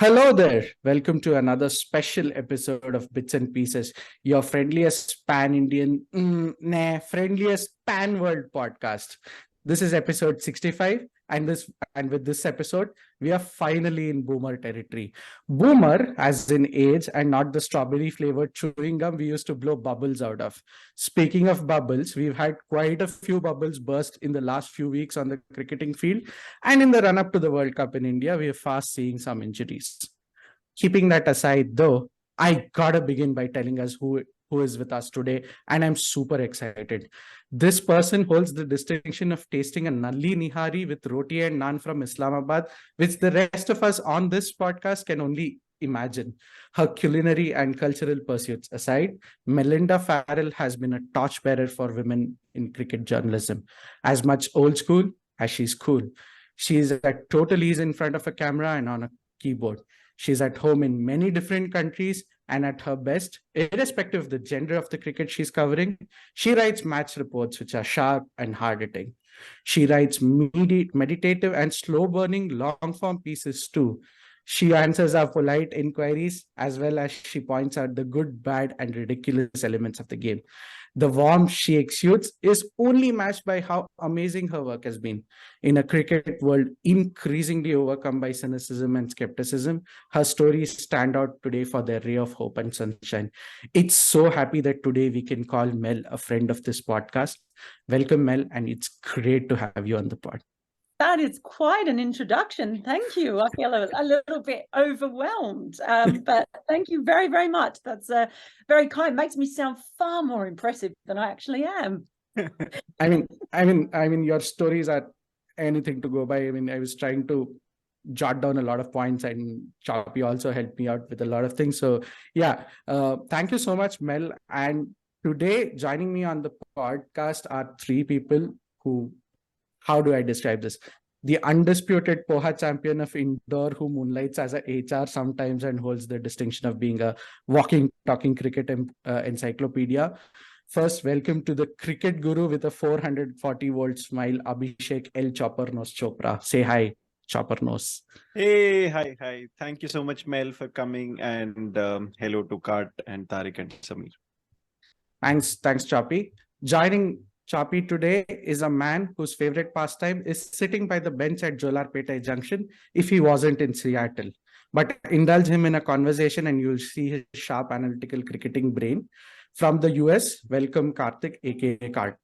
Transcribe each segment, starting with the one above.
Hello there. Welcome to another special episode of Bits and Pieces, your friendliest pan-Indian, friendliest pan-world podcast. This is episode 65, and with this episode, we are finally in boomer territory. Boomer, as in age, and not the strawberry flavored chewing gum we used to blow bubbles out of. Speaking of bubbles, we've had quite a few bubbles burst in the last few weeks on the cricketing field, and in the run-up to the World Cup in India, we are fast seeing some injuries. Keeping that aside, though, I gotta begin by telling us who is with us today, and I'm super excited. This person holds the distinction of tasting a nalli nihari with roti and naan from Islamabad, which the rest of us on this podcast can only imagine. Her culinary and cultural pursuits aside, Melinda Farrell has been a torchbearer for women in cricket journalism. As much old school as she's cool. She's at total ease in front of a camera and on a keyboard. She's at home in many different countries and at her best, irrespective of the gender of the cricket she's covering, she writes match reports which are sharp and hard-hitting. She writes meditative and slow-burning long-form pieces too. She answers our polite inquiries as well as she points out the good, bad, and ridiculous elements of the game. The warmth she exudes is only matched by how amazing her work has been. In a cricket world increasingly overcome by cynicism and skepticism, her stories stand out today for their ray of hope and sunshine. It's so happy that today we can call Mel a friend of this podcast. Welcome, Mel, and it's great to have you on the pod. That is quite an introduction. Thank you. I feel a little bit overwhelmed, but thank you very, very much. That's very kind. Makes me sound far more impressive than I actually am. I mean, your stories are anything to go by. I mean, I was trying to jot down a lot of points, and Choppy also helped me out with a lot of things. So yeah, thank you so much, Mel. And today, joining me on the podcast are three people who, how do I describe this? The undisputed Poha champion of Indore, who moonlights as a HR sometimes and holds the distinction of being a walking, talking cricket encyclopedia. First, welcome to the cricket guru with a 440-volt smile, Abhishek L. Chopper Nose Chopra. Say hi, Chopper Nose. Hey, hi. Thank you so much, Mel, for coming, and hello to Kart and Tariq and Samir. Thanks, Choppy. Joining Choppy today is a man whose favorite pastime is sitting by the bench at Jolarpeta Junction if he wasn't in Seattle. But indulge him in a conversation and you'll see his sharp analytical cricketing brain. From the US, welcome Karthik, aka Kart.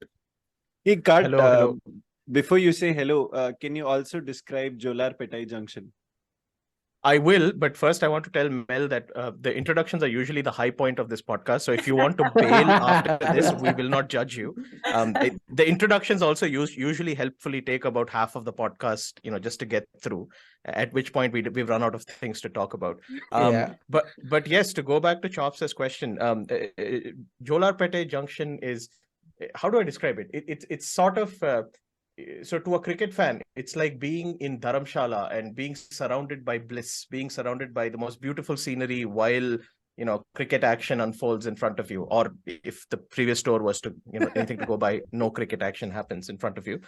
Hey, Kart, hello. Before you say hello, can you also describe Jolarpeta Junction? I will, but first I want to tell Mel that the introductions are usually the high point of this podcast. So if you want to bail after this, we will not judge you. The introductions also usually helpfully take about half of the podcast, just to get through, at which point we've run out of things to talk about. But yes, to go back to Chops's question, Jolarpete Junction is, how do I describe it? It's sort of... So to a cricket fan, it's like being in Dharamshala and being surrounded by bliss, being surrounded by the most beautiful scenery while, cricket action unfolds in front of you. Or if the previous store was to, anything to go by, no cricket action happens in front of you.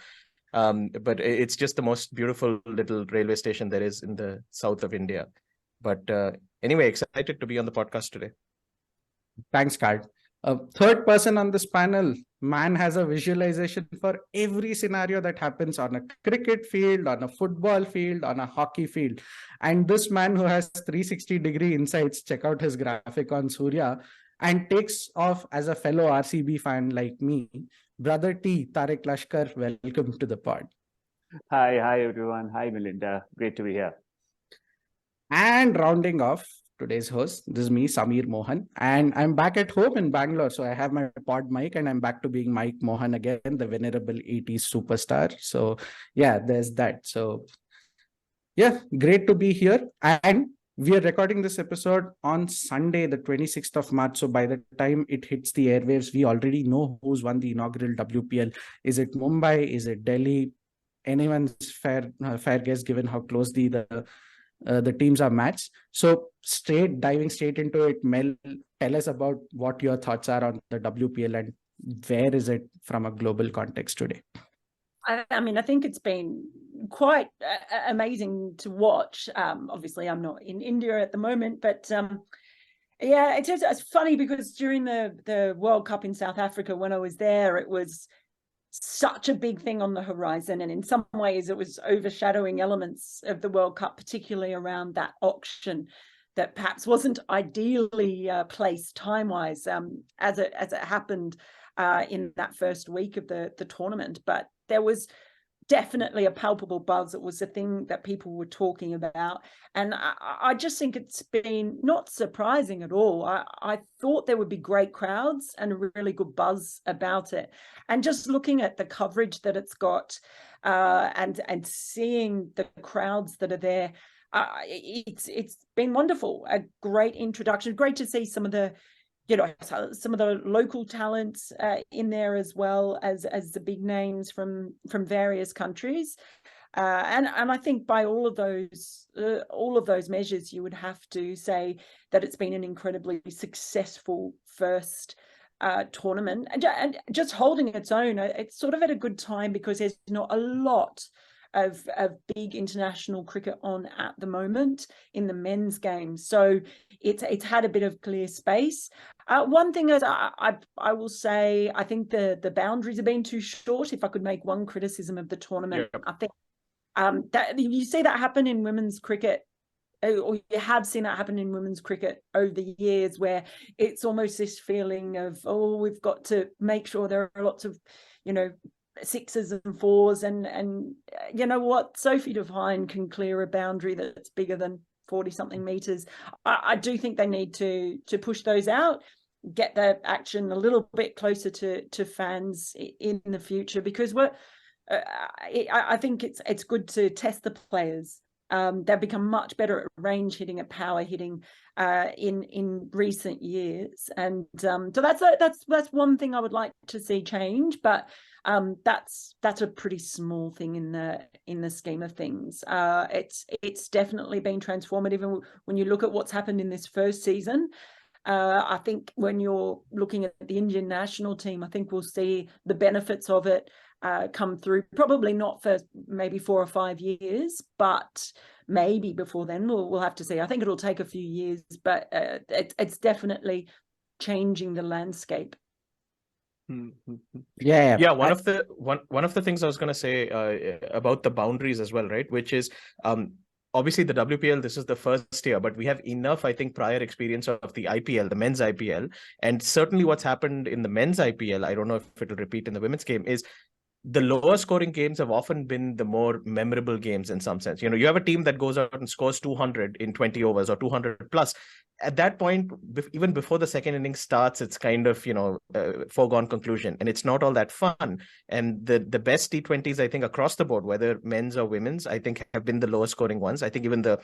But it's just the most beautiful little railway station there is in the south of India. But anyway, excited to be on the podcast today. Thanks, Card. Third person on this panel, man has a visualization for every scenario that happens on a cricket field, on a football field, on a hockey field. And this man who has 360-degree insights, check out his graphic on Surya, and takes off as a fellow RCB fan like me. Brother T, Tariq Lashkar, welcome to the pod. Hi everyone. Hi Melinda. Great to be here. And rounding off today's host, this is me, Samir Mohan, and I'm back at home in Bangalore. So I have my pod mic and I'm back to being Mike Mohan again, the venerable 80s superstar. So yeah, there's that. So yeah, great to be here. And we are recording this episode on Sunday, the 26th of March. So by the time it hits the airwaves, we already know who's won the inaugural WPL. Is it Mumbai? Is it Delhi? Anyone's fair guess given how closely the teams are matched. So diving straight into it, Mel, tell us about what your thoughts are on the WPL and where is it from a global context today? I mean, I think it's been quite amazing to watch. Obviously, I'm not in India at the moment, but yeah, it's funny because during the World Cup in South Africa, when I was there, it was such a big thing on the horizon, and in some ways it was overshadowing elements of the World Cup, particularly around that auction that perhaps wasn't ideally placed time-wise as it happened in that first week of the tournament. But there was definitely a palpable buzz. It was a thing that people were talking about, and I just think it's been not surprising at all. I thought there would be great crowds and a really good buzz about it, and just looking at the coverage that it's got and seeing the crowds that are there, it's been wonderful. A great introduction. Great to see some of the some of the local talents in there, as well as the big names from various countries, and I think by all of those measures, you would have to say that it's been an incredibly successful first tournament, and just holding its own. It's sort of at a good time because there's not a lot of big international cricket on at the moment in the men's game, so it's had a bit of clear space. One thing is, I will say, I think the boundaries have been too short. If I could make one criticism of the tournament, I think that you see that happen in women's cricket, or you have seen that happen in women's cricket over the years, where it's almost this feeling of, oh, we've got to make sure there are lots of, sixes and fours, and you know what, Sophie Devine can clear a boundary that's bigger than 40 something meters. I do think they need to push those out, get the action a little bit closer to fans in the future, because I think it's good to test the players. They've become much better at range hitting, at power hitting in recent years, and so that's one thing I would like to see change, but that's a pretty small thing in the scheme of things. It's definitely been transformative, and when you look at what's happened in this first season, I think when you're looking at the Indian national team, I think we'll see the benefits of it come through. Probably not for maybe 4 or 5 years, but maybe before then. We'll have to see. I think it'll take a few years, but it's definitely changing the landscape. Yeah. One of the things I was going to say about the boundaries as well, right? Which is obviously the WPL, this is the first year, but we have enough, I think, prior experience of the IPL, the men's IPL, and certainly what's happened in the men's IPL, I don't know if it'll repeat in the women's game, is the lower scoring games have often been the more memorable games in some sense. You have a team that goes out and scores 200 in 20 overs or 200 plus. At that point, even before the second inning starts, it's kind of, foregone conclusion, and it's not all that fun. And the best T20s, I think, across the board, whether men's or women's, I think have been the lower scoring ones. I think even the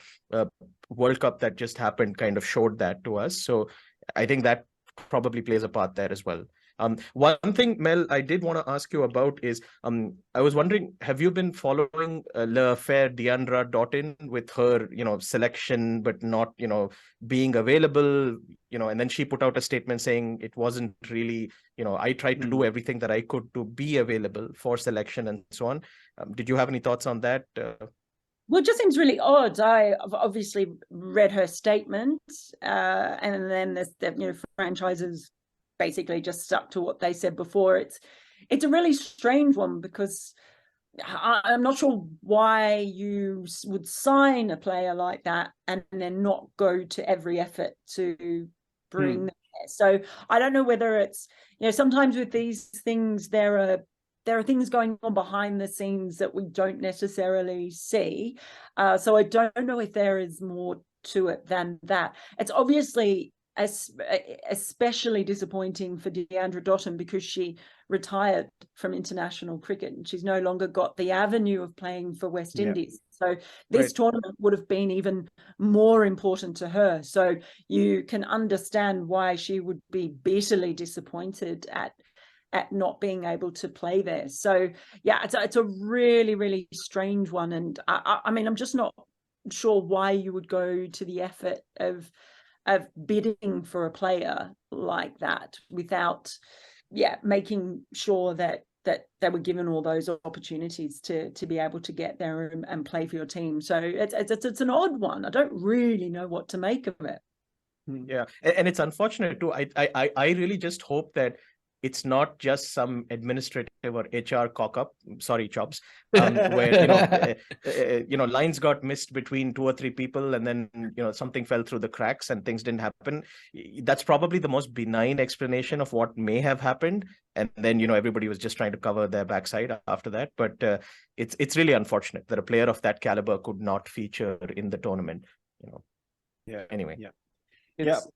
World Cup that just happened kind of showed that to us. So I think that probably plays a part there as well. One thing, Mel, I did want to ask you about is, I was wondering, have you been following Le Fair Deandra Doughton with her, selection, but not, being available, and then she put out a statement saying it wasn't really, I tried to do everything that I could to be available for selection and so on. Did you have any thoughts on that? Well, it just seems really odd. I've obviously read her statement, and then there's the franchises basically just stuck to what they said before. It's a really strange one, because I'm not sure why you would sign a player like that and then not go to every effort to bring them there. So I don't know whether it's, sometimes with these things, there are things going on behind the scenes that we don't necessarily see. So I don't know if there is more to it than that. It's obviously especially disappointing for Deandra Doughton, because she retired from international cricket and she's no longer got the avenue of playing for West Indies. So this tournament would have been even more important to her. So you can understand why she would be bitterly disappointed at not being able to play there. So yeah, it's a really, really strange one. And I mean, I'm just not sure why you would go to the effort of bidding for a player like that without making sure that that they were given all those opportunities to be able to get there and play for your team. So it's an odd one. I don't really know what to make of it. Yeah, and it's unfortunate too. I really just hope that it's not just some administrative or HR cock-up, sorry, chops, where, lines got missed between 2 or 3 people, and then, something fell through the cracks and things didn't happen. That's probably the most benign explanation of what may have happened. And then, everybody was just trying to cover their backside after that. But it's really unfortunate that a player of that caliber could not feature in the tournament, Yeah. Anyway. Yeah.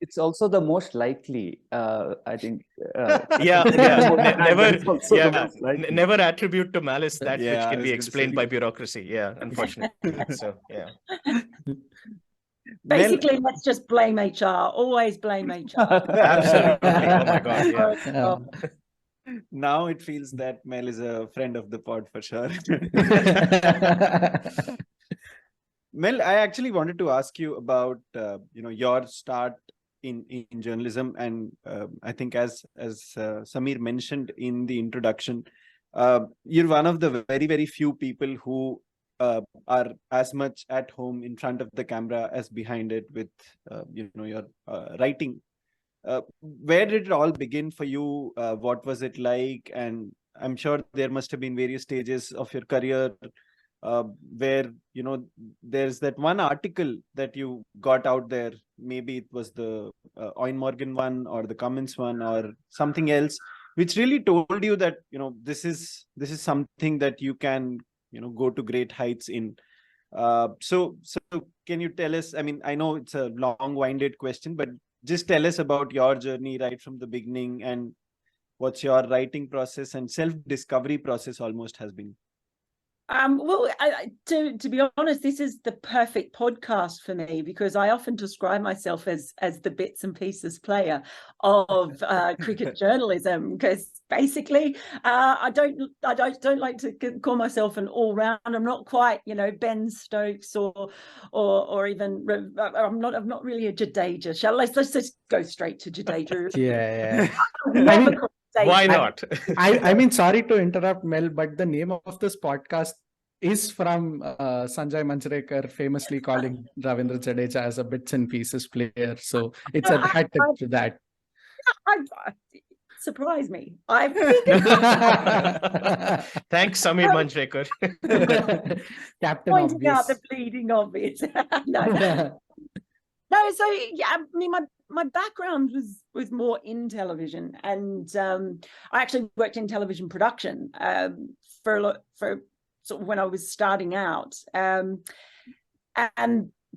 It's also the most likely, I think. Never attribute to malice that which I can was be gonna explained say. by bureaucracy. Yeah, unfortunately. So, yeah. Basically, let's just blame HR. Always blame HR. Absolutely. Oh my God. Yeah. Now it feels that Mel is a friend of the pod for sure. Mel, I actually wanted to ask you about your start in journalism, and I think as Samir mentioned in the introduction, you're one of the very, very few people who are as much at home in front of the camera as behind it with your writing. Where did it all begin for you? What was it like? And I'm sure there must have been various stages of your career where there's that one article that you got out there. Maybe it was the Owen Morgan one or the Cummins one or something else, which really told you that this is something that you can go to great heights in. So can you tell us? I mean, I know it's a long-winded question, but just tell us about your journey right from the beginning and what's your writing process and self-discovery process almost has been. Well, to be honest, this is the perfect podcast for me because I often describe myself as the bits and pieces player of cricket journalism. Because basically, I don't like to call myself an all round. I'm not quite, Ben Stokes or even I'm not really a Jadeja. Let's just go straight to Jadeja. Yeah. Why not? I mean, sorry to interrupt, Mel, but the name of this podcast is from Sanjay Manjrekar famously calling Ravindra Jadeja as a bits and pieces player. So it's a hat tip to that. Surprise me. Thanks, Samir Manjrekar. Captain pointing obvious. out the bleeding obvious. No, so yeah, I mean, my background was more in television, and I actually worked in television production for sort of when I was starting out,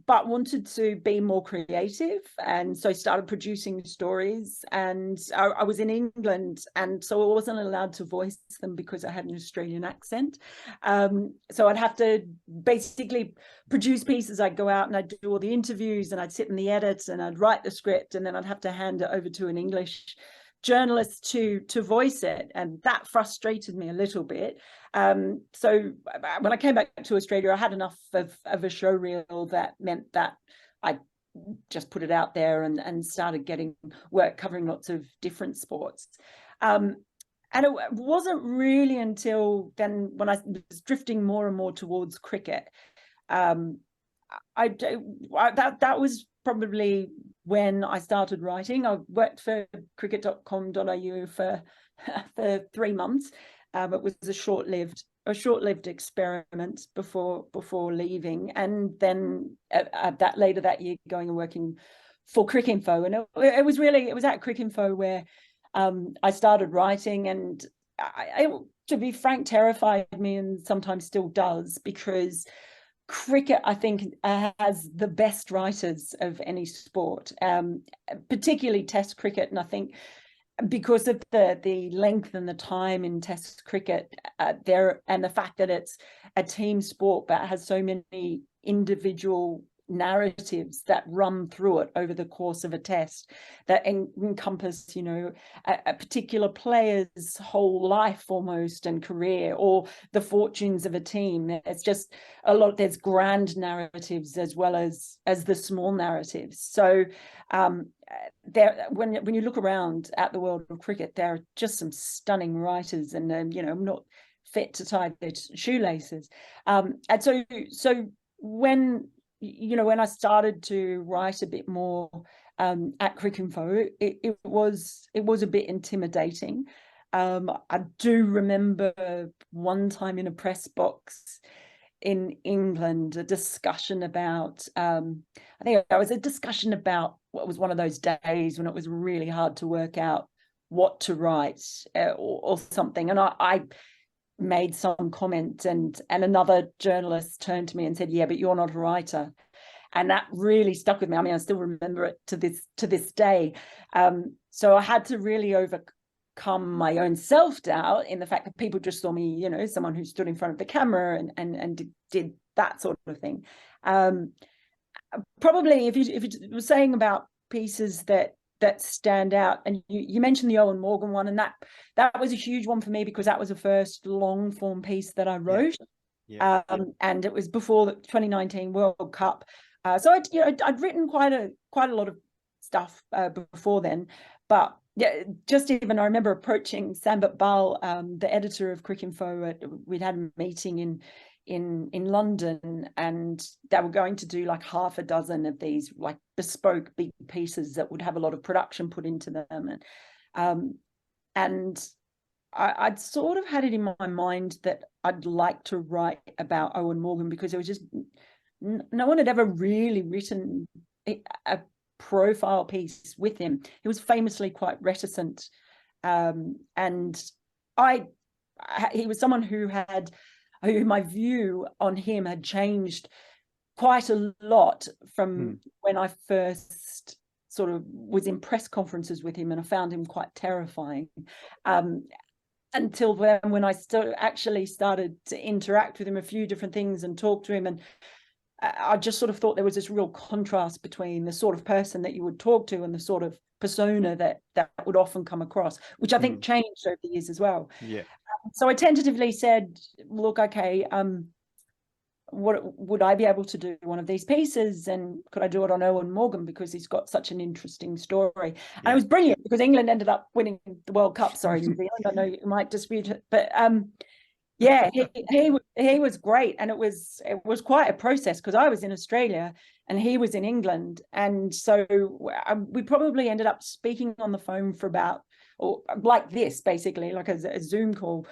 but wanted to be more creative, and so I started producing stories. And I was in England, and so I wasn't allowed to voice them because I had an Australian accent. So I'd have to basically produce pieces. I'd go out and I'd do all the interviews, and I'd sit in the edit, and I'd write the script, and then I'd have to hand it over to an English journalist to voice it, and that frustrated me a little bit. So when I came back to Australia, I had enough of a show reel that meant that I just put it out there and started getting work covering lots of different sports. And it wasn't really until then, when I was drifting more and more towards cricket, that was probably when I started writing. I worked for cricket.com.au for 3 months. It was a short-lived experiment before leaving, and then later that year going and working for Cricinfo. And it was at Cricinfo where I started writing, and I, to be frank, terrified me, and sometimes still does, because cricket, I think, has the best writers of any sport, particularly Test cricket. And I think because of the length and the time in Test cricket there, and the fact that it's a team sport but has so many individual narratives that run through it over the course of a test that encompass, you know, a particular player's whole life almost and career, or the fortunes of a team. It's just a lot. There's grand narratives as well as the small narratives. So there, when you look around at the world of cricket, there are just some stunning writers, and you know, I'm not fit to tie their shoelaces. And so when, you know, when I started to write a bit more at Cricinfo, it was a bit intimidating. I do remember one time in a press box in England, a discussion about, I think it was a discussion about what was one of those days when it was really hard to work out what to write or something. And I made some comment, and another journalist turned to me and said, "Yeah, but you're not a writer." And that really stuck with me. I mean, I still remember it to this day. So I had to really overcome my own self-doubt in the fact that people just saw me, you know, someone who stood in front of the camera and did that sort of thing. Probably if you were saying about pieces that stand out, and you mentioned the Owen Morgan one, and that was a huge one for me because that was the first long form piece that I wrote. And it was before the 2019 World Cup. So I'd written quite a lot of stuff before then, but yeah, just even I remember approaching Sambit Bal, the editor of Cricinfo. We'd had a meeting in London, and they were going to do like half a dozen of these like bespoke big pieces that would have a lot of production put into them, and I'd sort of had it in my mind that I'd like to write about Owen Morgan because it was just no one had ever really written a profile piece with him. He was famously quite reticent, and he was someone who my view on him had changed quite a lot from when I first sort of was in press conferences with him, and I found him quite terrifying. Until when I actually started to interact with him, a few different things, and talk to him, and I just sort of thought there was this real contrast between the sort of person that you would talk to and the sort of persona that would often come across, which I think changed over the years as well. Yeah. So I tentatively said, look, okay, what would I be able to do one of these pieces, and could I do it on Owen Morgan because he's got such an interesting story? And it was brilliant because England ended up winning the World Cup. Sorry, New Zealand, I know you might dispute it, but yeah, he was great, and it was quite a process because I was in Australia and he was in England, and so we probably ended up speaking on the phone for about, or like this, basically like a Zoom call.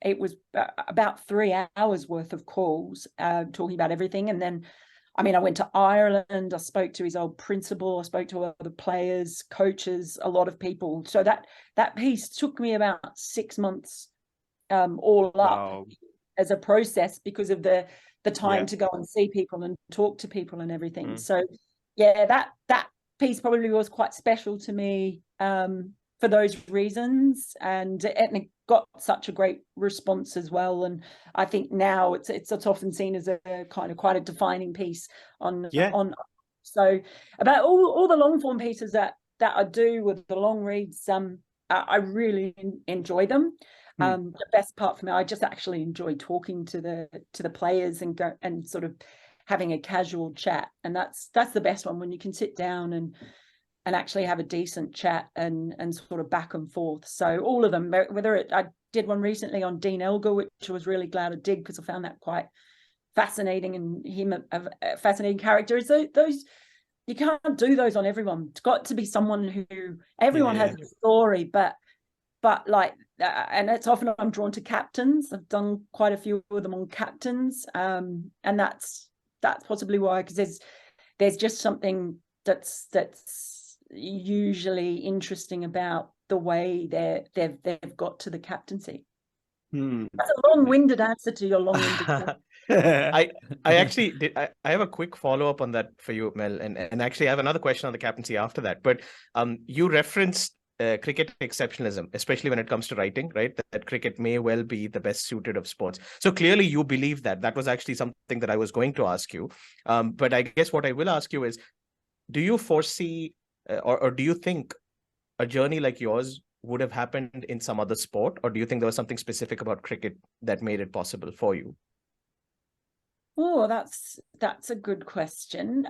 It was about 3 hours worth of calls, talking about everything. And then, I mean, I went to Ireland, I spoke to his old principal, I spoke to other players, coaches, a lot of people. So that piece took me about 6 months all up as a process because of the time to go and see people and talk to people and everything. So yeah, that piece probably was quite special to me for those reasons, and it got such a great response as well. And I think now it's often seen as a kind of quite a defining piece on. So about all the long form pieces that I do with the long reads, I really enjoy them. The best part for me, I just actually enjoy talking to the players and sort of having a casual chat, and that's the best one, when you can sit down and actually have a decent chat and sort of back and forth. So all of them, I did one recently on Dean Elgar, which I was really glad I did because I found that quite fascinating, and him a fascinating character. So those, you can't do those on everyone. It's got to be someone who everyone has a story, but like, and it's often I'm drawn to captains. I've done quite a few of them on captains, and that's possibly why, because there's just something that's usually interesting about the way they've got to the captaincy. That's a long-winded answer to your long-winded question. I actually did. I have a quick follow-up on that for you, Mel, and actually I have another question on the captaincy after that. But you referenced cricket exceptionalism, especially when it comes to writing, right? That cricket may well be the best suited of sports. So clearly you believe that. That was actually something that I was going to ask you. But I guess what I will ask you is, do you foresee or do you think a journey like yours would have happened in some other sport? Or do you think there was something specific about cricket that made it possible for you? Oh, that's a good question.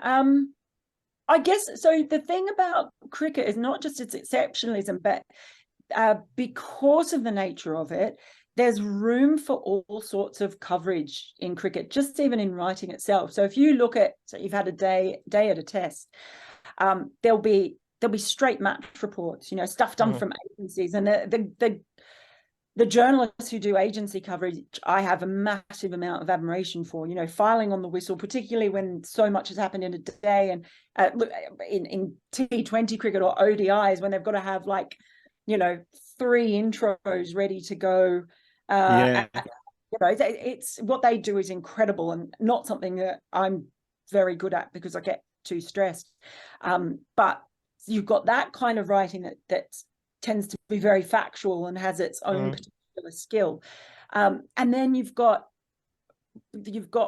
I guess so. The thing about cricket is not just its exceptionalism, but because of the nature of it, there's room for all sorts of coverage in cricket, just even in writing itself. So if you look at, so you've had a day at a test, there'll be straight match reports, stuff done from agencies, and the journalists who do agency coverage, I have a massive amount of admiration for, filing on the whistle, particularly when so much has happened in a day. And in T20 cricket or ODIs, when they've got to have 3 intros ready to go. It's what they do is incredible and not something that I'm very good at because I get too stressed. But you've got that kind of writing that tends to be very factual and has its own particular skill. And then you've got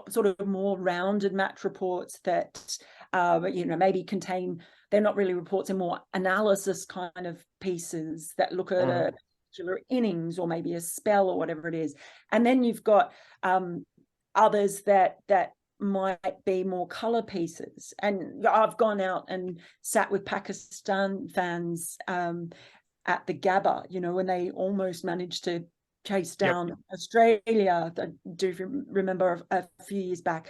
sort of more rounded match reports that maybe contain, they're not really reports, and more analysis kind of pieces that look at a particular innings or maybe a spell or whatever it is. And then you've got others that might be more color pieces. And I've gone out and sat with Pakistan fans at the Gabba, when they almost managed to chase down Australia. I do remember a few years back.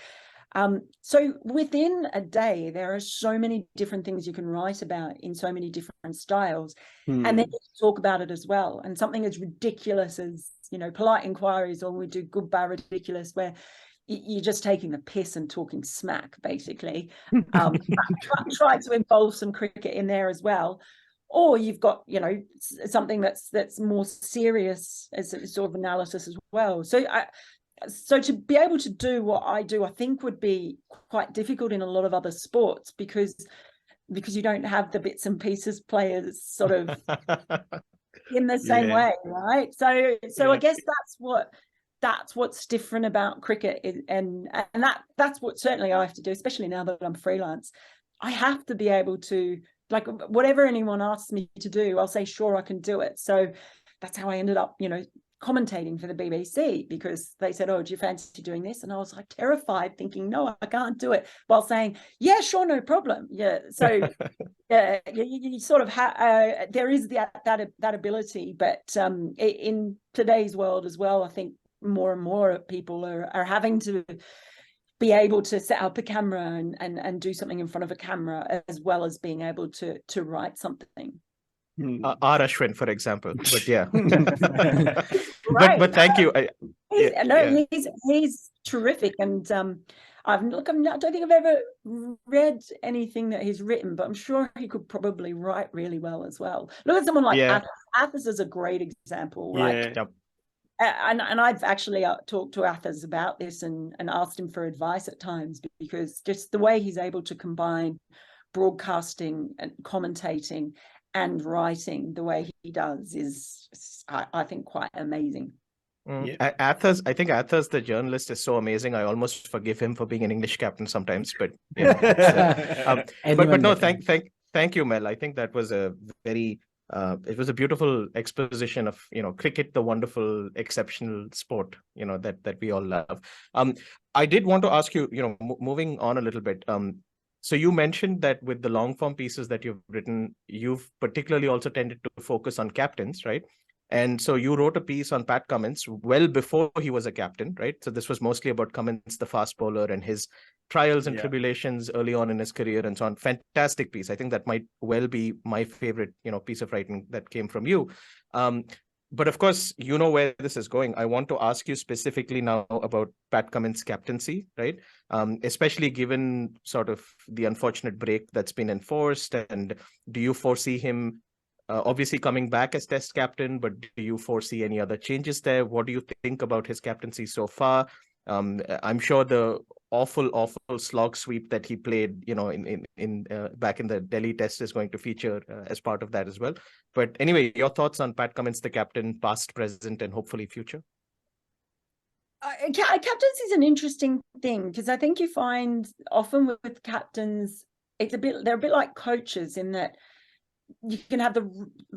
So within a day, there are so many different things you can write about in so many different styles. And then you talk about it as well. And something as ridiculous as, polite inquiries, or we do good, bad, ridiculous, where you're just taking the piss and talking smack, basically. Try to involve some cricket in there as well. Or you've got, something that's more serious as a sort of analysis as well. So to be able to do what I do, I think would be quite difficult in a lot of other sports because you don't have the bits and pieces players sort of in the same way, right? So I guess that's what's different about cricket, and that's what certainly I have to do, especially now that I'm freelance. I have to be able to, whatever anyone asks me to do, I'll say, sure, I can do it. So that's how I ended up, commentating for the BBC, because they said, oh, do you fancy doing this? And I was terrified, thinking, no, I can't do it, while saying, yeah, sure, no problem. Yeah. So you sort of there is that ability, but in today's world as well, I think more and more people are having to be able to set up a camera and do something in front of a camera, as well as being able to write something. R. Ashwin, for example, but yeah. Right. but thank you. He's terrific, and I don't think I've ever read anything that he's written, but I'm sure he could probably write really well as well. Look at someone like Athers is a great example, right? Yeah. And I've actually talked to Athers about this and asked him for advice at times, because just the way he's able to combine broadcasting and commentating and writing the way he does is, I think, quite amazing. Athers, I think Athers, the journalist, is so amazing. I almost forgive him for being an English captain sometimes, but but no, thank you, Mel. I think that was a very it was a beautiful exposition of cricket, the wonderful, exceptional sport that we all love. I did want to ask you, moving on a little bit. So you mentioned that with the long form pieces that you've written, you've particularly also tended to focus on captains, right? And so you wrote a piece on Pat Cummins well before he was a captain, right? So this was mostly about Cummins, the fast bowler, and his trials and tribulations early on in his career and so on. Fantastic piece. I think that might well be my favorite, piece of writing that came from you. But of course, you know where this is going. I want to ask you specifically now about Pat Cummins' captaincy, right? Especially given sort of the unfortunate break that's been enforced. And do you foresee him obviously coming back as Test captain, but do you foresee any other changes there? What do you think about his captaincy so far? I'm sure the awful slog sweep that he played, in back in the Delhi Test is going to feature as part of that as well. But anyway, your thoughts on Pat Cummins, the captain, past, present, and hopefully future? Captains is an interesting thing because I think you find often with captains, they're a bit like coaches in that you can have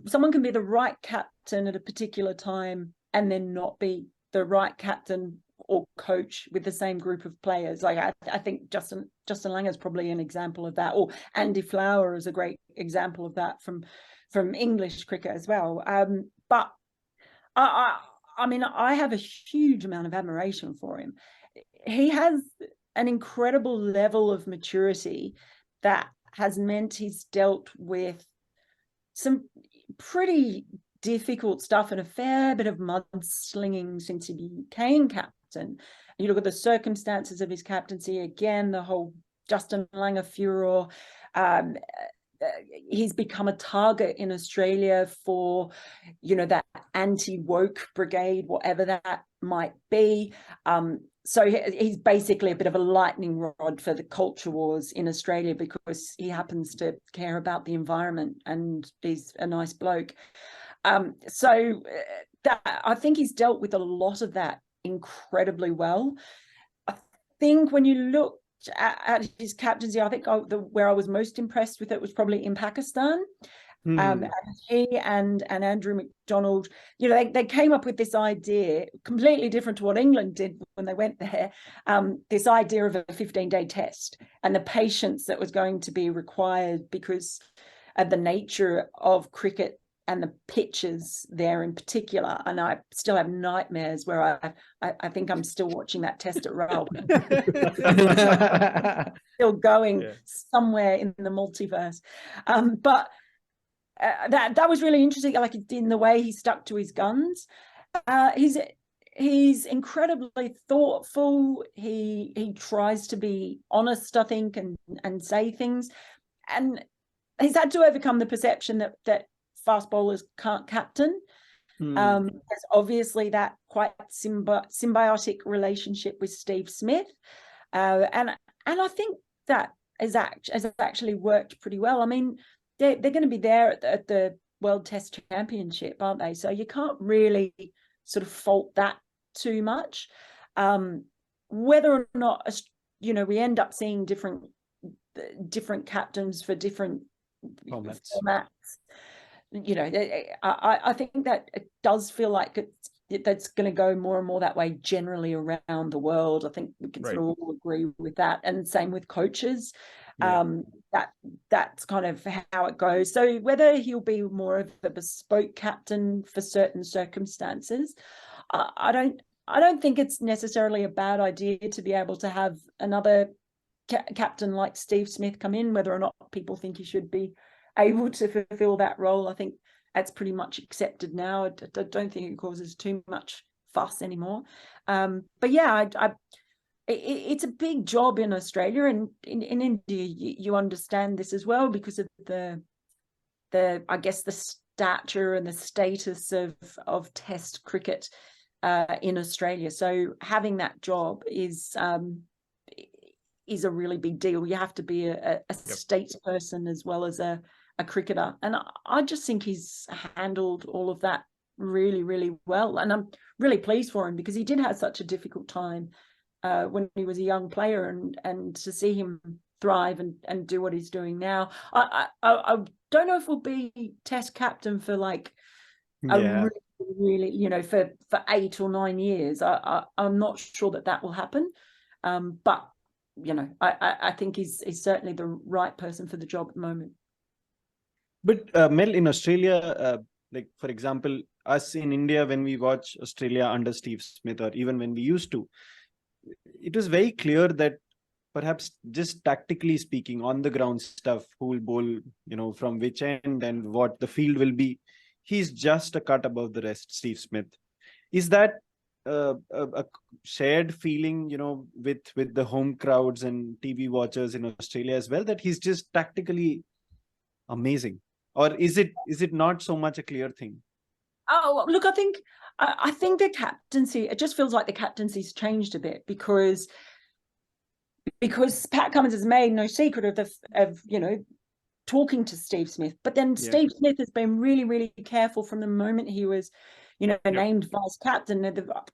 someone can be the right captain at a particular time and then not be the right captain or coach with the same group of players. Like I think Justin Langer is probably an example of that, or Andy Flower is a great example of that from English cricket as well. But I mean, I have a huge amount of admiration for him. He has an incredible level of maturity that has meant he's dealt with some pretty difficult stuff and a fair bit of mudslinging since he became captain. You look at the circumstances of his captaincy, again, the whole Justin Langer furor. He's become a target in Australia for, that anti-woke brigade, whatever that might be. So he's basically a bit of a lightning rod for the culture wars in Australia because he happens to care about the environment and he's a nice bloke. So I think he's dealt with a lot of that incredibly well. I think when you look at his captaincy, I think where I was most impressed with it was probably in Pakistan. And he and Andrew McDonald, they came up with this idea completely different to what England did when they went there. This idea of a 15-day test and the patience that was going to be required because of the nature of cricket and the pitches there in particular. And I still have nightmares where I think I'm still watching that test at Royal. Still going somewhere in the multiverse. But that was really interesting, like in the way he stuck to his guns. He's incredibly thoughtful. He tries to be honest, I think, and say things. And he's had to overcome the perception that fast bowlers can't captain. There's obviously that quite symbiotic relationship with Steve Smith, and I think that has actually worked pretty well. I mean, they're going to be there at the World Test Championship, aren't they? So you can't really sort of fault that too much. Whether or not we end up seeing different captains for different formats. I think that it does feel like that's going to go more and more that way generally around the world. I think we can sort of all agree with that. And same with coaches. That's kind of how it goes. So whether he'll be more of a bespoke captain for certain circumstances, I don't think it's necessarily a bad idea to be able to have another captain like Steve Smith come in, whether or not people think he should be able to fulfill that role. I think that's pretty much accepted now. I don't think it causes too much fuss anymore. But yeah, it's a big job in Australia, and in India you understand this as well because of the I guess the stature and the status of Test cricket in Australia. So having that job is a really big deal. You have to be a statesperson as well as a cricketer, and I just think he's handled all of that really, really well, and I'm really pleased for him because he did have such a difficult time when he was a young player, and to see him thrive and do what he's doing now. I don't know if we'll be Test captain for like a really for 8 or 9 years. I'm not sure that will happen, but I think he's certainly the right person for the job at the moment. But Mel, in Australia, like for example, us in India, when we watch Australia under Steve Smith, or even when we used to, it was very clear that perhaps just tactically speaking, on the ground stuff, who will bowl, from which end and what the field will be, he's just a cut above the rest, Steve Smith. Is that a shared feeling, with the home crowds and TV watchers in Australia as well, that he's just tactically amazing? Or is it not so much a clear thing? Oh, look, I think the captaincy, it just feels like the captaincy's changed a bit because Pat Cummins has made no secret of talking to Steve Smith, but then Steve Smith has been really, really careful from the moment he was, named vice captain.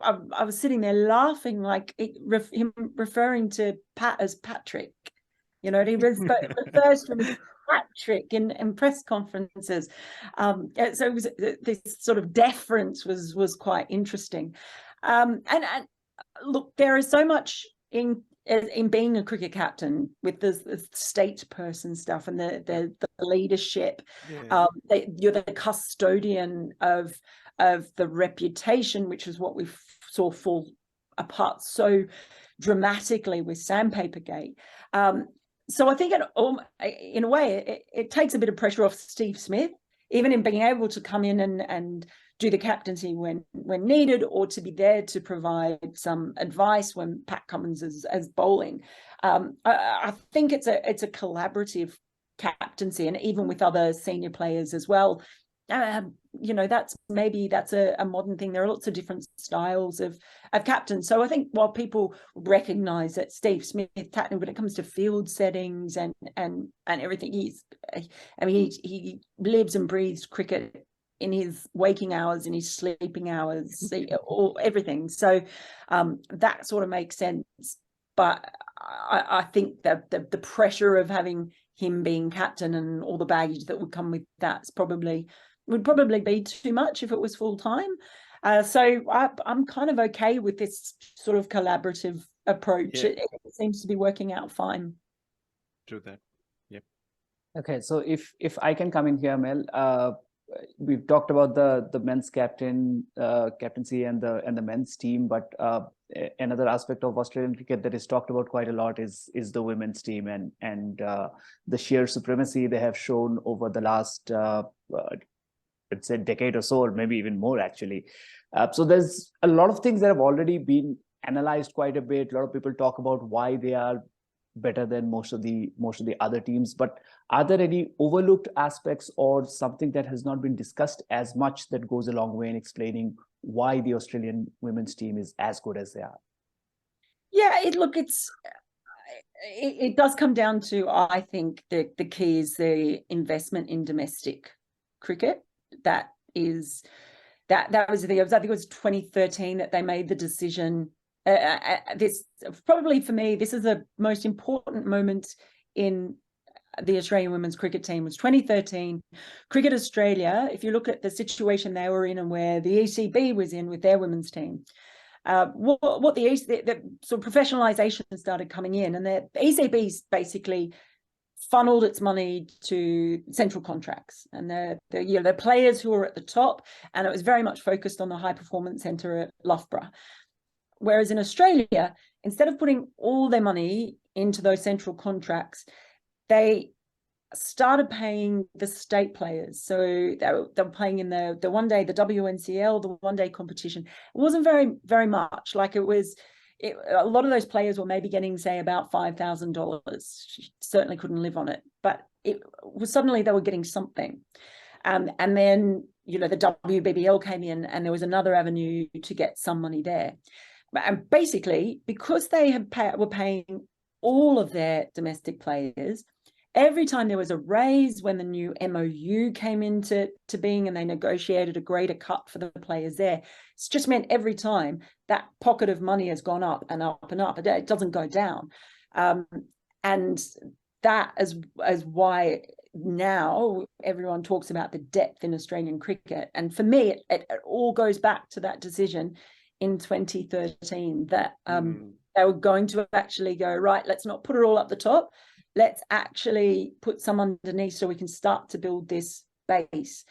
I was sitting there laughing, like him referring to Pat as Patrick. He refers to him as Patrick in press conferences. So it was, this sort of deference was quite interesting. And look, there is so much in being a cricket captain with the statesperson stuff and the leadership. You're the custodian of the reputation, which is what we saw fall apart so dramatically with Sandpapergate. So I think in a way it takes a bit of pressure off Steve Smith, even in being able to come in and do the captaincy when needed, or to be there to provide some advice when Pat Cummins is bowling. I think it's a collaborative captaincy, and even with other senior players as well. That's a modern thing. There are lots of different styles of captains. So I think while people recognize that Steve Smith, when it comes to field settings and everything, he lives and breathes cricket in his waking hours, in his sleeping hours, everything. So that sort of makes sense. But I think that the pressure of having him being captain and all the baggage that would come with that would probably be too much if it was full time. So I'm kind of okay with this sort of collaborative approach. It seems to be working out fine. True that. Yep. Okay, so if I can come in here, Mel, we've talked about the men's captaincy and the men's team, but another aspect of Australian cricket that is talked about quite a lot is the women's team and the sheer supremacy they have shown over the last let's say decade or so, or maybe even more actually. So there's a lot of things that have already been analyzed quite a bit. A lot of people talk about why they are better than most of the other teams, but are there any overlooked aspects or something that has not been discussed as much that goes a long way in explaining why the Australian women's team is as good as they are? Yeah, it does come down to, I think, the key is the investment in domestic cricket. That was I think it was 2013 that they made the decision. This probably for me, this is the most important moment in the Australian women's cricket team. Was 2013. Cricket Australia, if you look at the situation they were in and where the ECB was in with their women's team, what the sort of professionalisation started coming in, and the ECB's basically funneled its money to central contracts, and the players who were at the top, and it was very much focused on the high performance centre at Loughborough. Whereas in Australia, instead of putting all their money into those central contracts, they started paying the state players. So they were playing in the one day, the WNCL, the one day competition. It wasn't very, very much. Like a lot of those players were maybe getting, say, about $5,000. Certainly couldn't live on it, but it was suddenly they were getting something. And then, the WBBL came in and there was another avenue to get some money there. And basically, because they were paying all of their domestic players, every time there was a raise when the new MOU came into being and they negotiated a greater cut for the players there, it's just meant every time that pocket of money has gone up and up and up. It doesn't go down. And that is why now everyone talks about the depth in Australian cricket. And for me, it all goes back to that decision in 2013 that they were going to actually go, right, let's not put it all up the top. Let's actually put some underneath so we can start to build this base.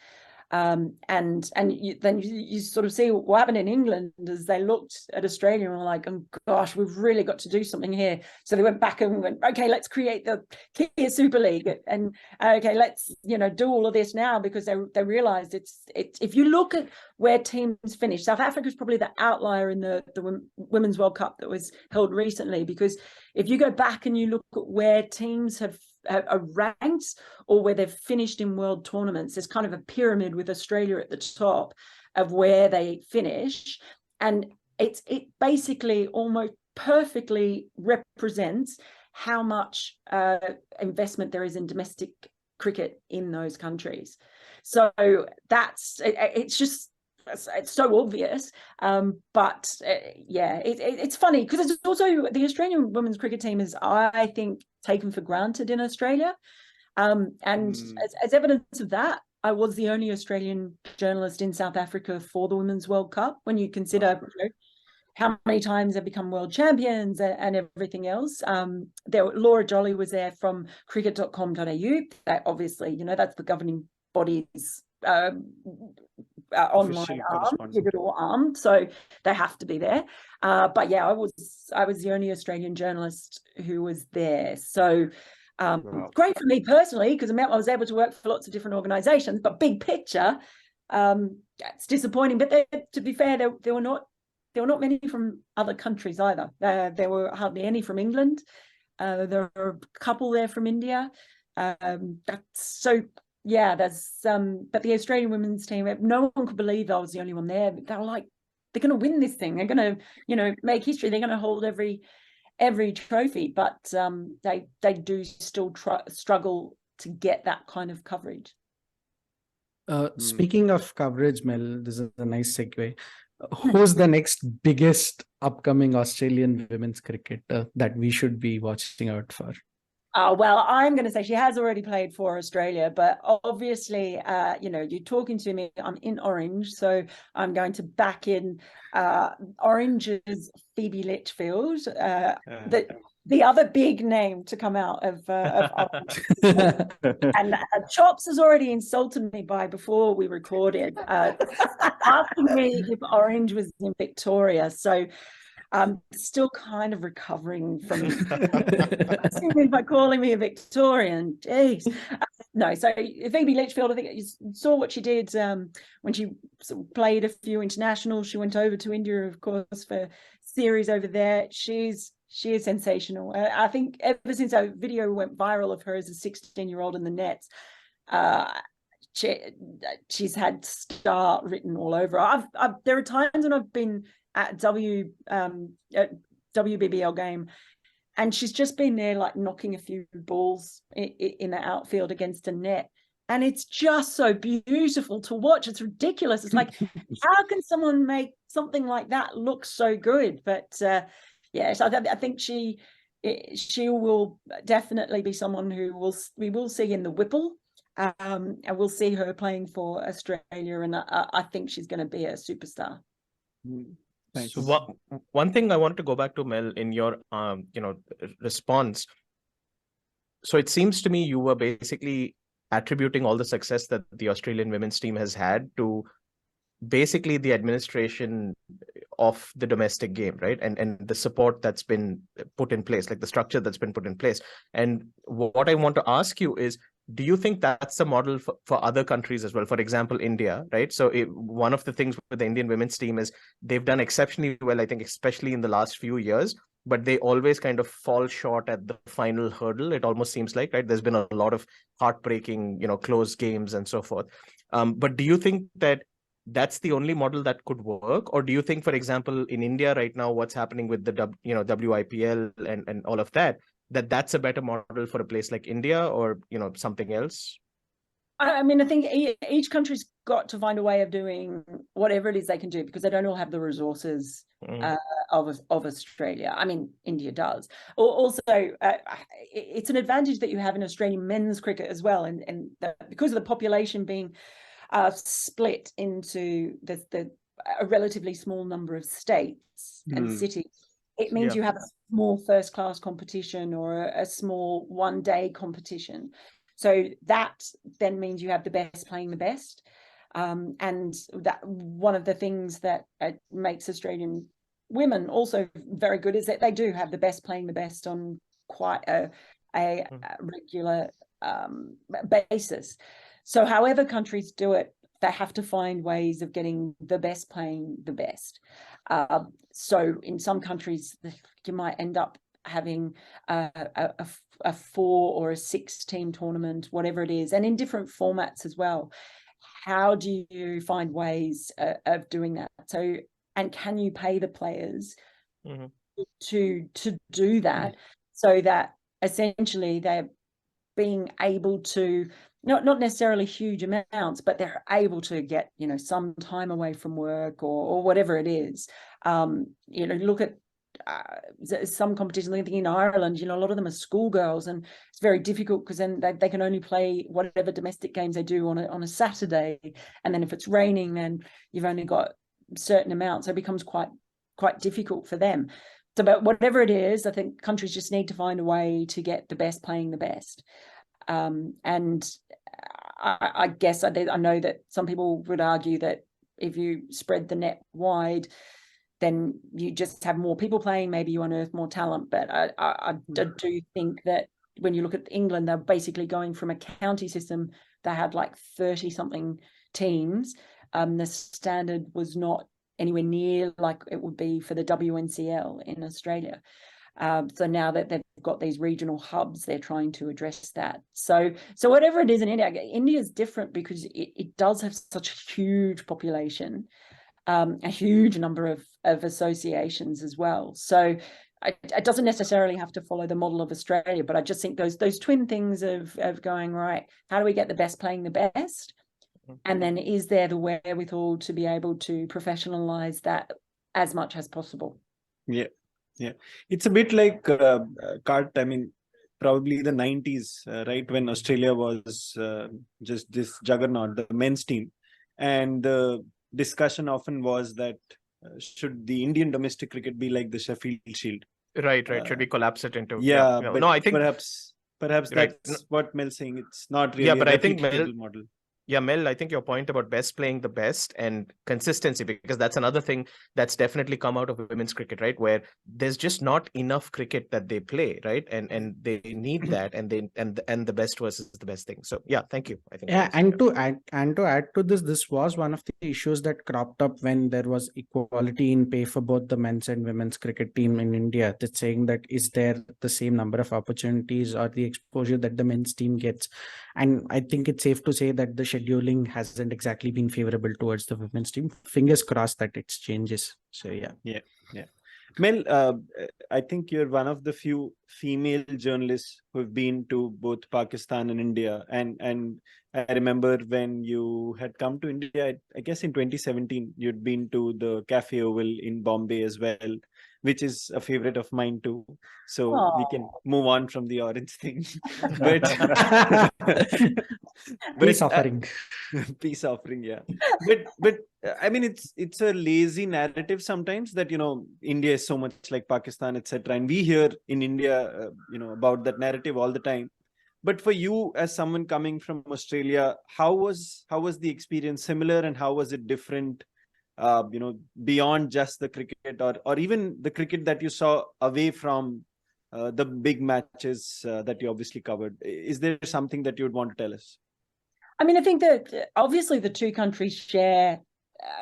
And then you sort of see what happened in England as they looked at Australia and were like, oh gosh, we've really got to do something here. So they went back and went, okay, let's create the Kia Super League, and okay, let's do all of this now, because they realised it's if you look at where teams finished, South Africa is probably the outlier in the Women's World Cup that was held recently, because if you go back and you look at where teams have are ranked or where they've finished in world tournaments. There's kind of a pyramid with Australia at the top of where they finish. And it basically almost perfectly represents how much investment there is in domestic cricket in those countries. So it's so obvious, but it's funny because it's also the Australian women's cricket team is, I think, taken for granted in Australia, and as evidence of that, I was the only Australian journalist in South Africa for the Women's World Cup. When you consider how many times they've become world champions and everything else, Laura Jolly was there from cricket.com.au. That obviously, that's the governing body's online digital arm, so they have to be there. But yeah, I was the only Australian journalist who was there. So great for me personally, because it meant I was able to work for lots of different organizations, but big picture, it's disappointing. But to be fair, there were not many from other countries either. There were hardly any from England. There were a couple there from India. But the Australian women's team, no one could believe I was the only one there. They were like, they're going to win this thing. They're going to, make history. They're going to hold every trophy. But they do still struggle to get that kind of coverage. Speaking of coverage, Mel, this is a nice segue. Who's the next biggest upcoming Australian women's cricketer that we should be watching out for? Well, I'm going to say she has already played for Australia, but obviously, you're talking to me, I'm in Orange, so I'm going to back in Orange's Phoebe Litchfield, the other big name to come out of Orange. And Chops has already insulted me before we recorded, asking me if Orange was in Victoria. So I'm still kind of recovering from by calling me a Victorian. Jeez. No, so Phoebe Litchfield, I think you saw what she did when she played a few internationals. She went over to India, of course, for series over there. She is sensational. I think ever since a video went viral of her as a 16-year-old in the nets, she's had star written all over. There are times when I've been at WBBL game, and she's just been there like knocking a few balls in the outfield against a net, and it's just so beautiful to watch. It's ridiculous. It's like, how can someone make something like that look so good? But so I think she will definitely be someone who we will see in the Whipple, and we'll see her playing for Australia, and I think she's going to be a superstar. Thanks. So one thing I want to go back to, Mel, in your response. So it seems to me you were basically attributing all the success that the Australian women's team has had to basically the administration of the domestic game, right? And the support that's been put in place, like the structure that's been put in place. And what I want to ask you is, do you think that's a model for other countries as well? For example, India, right? So one of the things with the Indian women's team is they've done exceptionally well, I think, especially in the last few years, but they always kind of fall short at the final hurdle. It almost seems like, right? There's been a lot of heartbreaking, close games and so forth. But do you think that that's the only model that could work? Or do you think, for example, in India right now, what's happening with the WIPL and all of that, that's a better model for a place like India, or something else? I mean, I think each country's got to find a way of doing whatever it is they can do, because they don't all have the resources of Australia. I mean, India does. Also, it's an advantage that you have in Australian men's cricket as well, and because of the population being split into a relatively small number of states and cities. It means you have a small first-class competition or a small one-day competition. So that then means you have the best playing the best. And that one of the things that makes Australian women also very good is that they do have the best playing the best on quite a regular basis. So however countries do it, they have to find ways of getting the best playing the best. So in some countries, you might end up having a 4 or a 6 team tournament, whatever it is, and in different formats as well. How do you find ways of doing that? So, and can you pay the players to do that, so that essentially they're being able to not necessarily huge amounts, but they're able to get, you know, some time away from work or whatever it is. You know, look at some competitions. I think in Ireland, you know, a lot of them are schoolgirls, and it's very difficult because then they can only play whatever domestic games they do on a Saturday, and then if it's raining, then you've only got certain amounts, so it becomes quite difficult for them. So, but whatever it is, I think countries just need to find a way to get the best playing the best. And I guess I know that some people would argue that if you spread the net wide, then you just have more people playing, maybe you unearth more talent. But I do think that when you look at England, they're basically going from a county system that had like 30-something teams. The standard was not anywhere near like it would be for the WNCL in Australia. So now that they've got these regional hubs, they're trying to address that. So whatever it is in India is different because it does have such a huge population, a huge number of associations as well. So it doesn't necessarily have to follow the model of Australia, but I just think those twin things of going, right, how do we get the best playing the best? And then is there the wherewithal to be able to professionalize that as much as possible? Yeah. It's a bit like I mean, probably the 90s, right, when Australia was just this juggernaut, the men's team. And the discussion often was that should the Indian domestic cricket be like the Sheffield Shield? Right. Should we collapse it into? But no, I think perhaps right. that's what Mel's saying. It's not really but a I think model. Yeah, Mel, I think your point about best playing the best and consistency, because that's another thing that's definitely come out of women's cricket, right? Where there's just not enough cricket that they play, right? And they need that, and the best versus the best thing. So yeah, thank you. I think to add to this was one of the issues that cropped up when there was equality in pay for both the men's and women's cricket team in India. That's saying that is there the same number of opportunities or the exposure that the men's team gets? And I think it's safe to say that the scheduling hasn't exactly been favorable towards the women's team. Fingers crossed that it changes. So yeah. Mel, I think you're one of the few female journalists who've been to both Pakistan and India. And I remember when you had come to India, I guess in 2017, you'd been to the Cafe Oval in Bombay as well, which is a favorite of mine too. So we can move on from the orange thing. Peace offering. Peace offering, yeah. But I mean, it's a lazy narrative sometimes that, you know, India is so much like Pakistan, etc. And we hear in India, about that narrative all the time. But for you, as someone coming from Australia, how was the experience similar, and how was it different? Beyond just the cricket, or even the cricket that you saw away from the big matches that you obviously covered. Is there something that you would want to tell us? I mean, I think that obviously the two countries share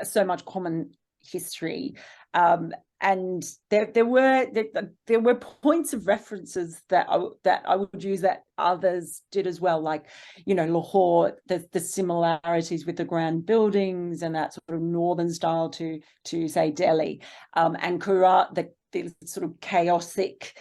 so much common history, and there were points of references that I would use that others did as well, like, you know, Lahore, the similarities with the grand buildings and that sort of northern style to say Delhi, and Karachi, the sort of chaotic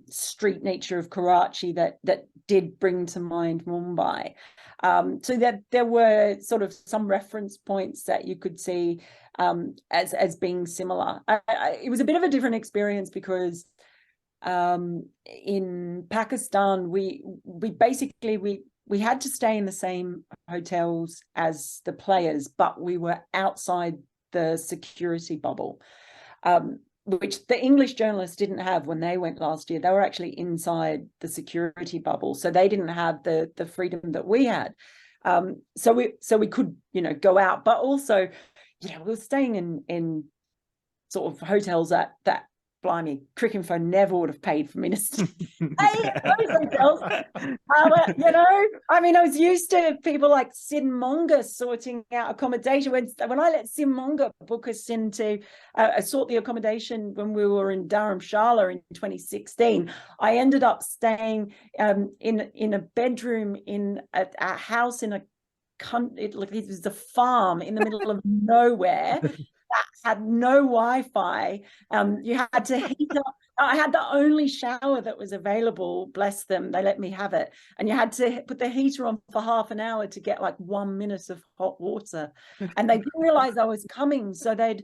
street nature of Karachi that did bring to mind Mumbai. So that there were sort of some reference points that you could see as being similar. It was a bit of a different experience because in Pakistan we basically had to stay in the same hotels as the players, but we were outside the security bubble, which the English journalists didn't have when they went last year. They were actually inside the security bubble, so they didn't have the freedom that we had. So we could, you know, go out, but also, you know, we were staying in sort of hotels that blimey, Cricinfo never would have paid for me to stay at those hotels. You know, I mean, I was used to people like Sid Monger sorting out accommodation. When I let Sid Monger book us into sort the accommodation when we were in Dharamshala in 2016, I ended up staying in a bedroom in a house in a it was a farm in the middle of nowhere that had no Wi-Fi. You had to heat up. I had the only shower that was available. Bless them, they let me have it. And you had to put the heater on for half an hour to get like 1 minute of hot water. And they didn't realize I was coming, so they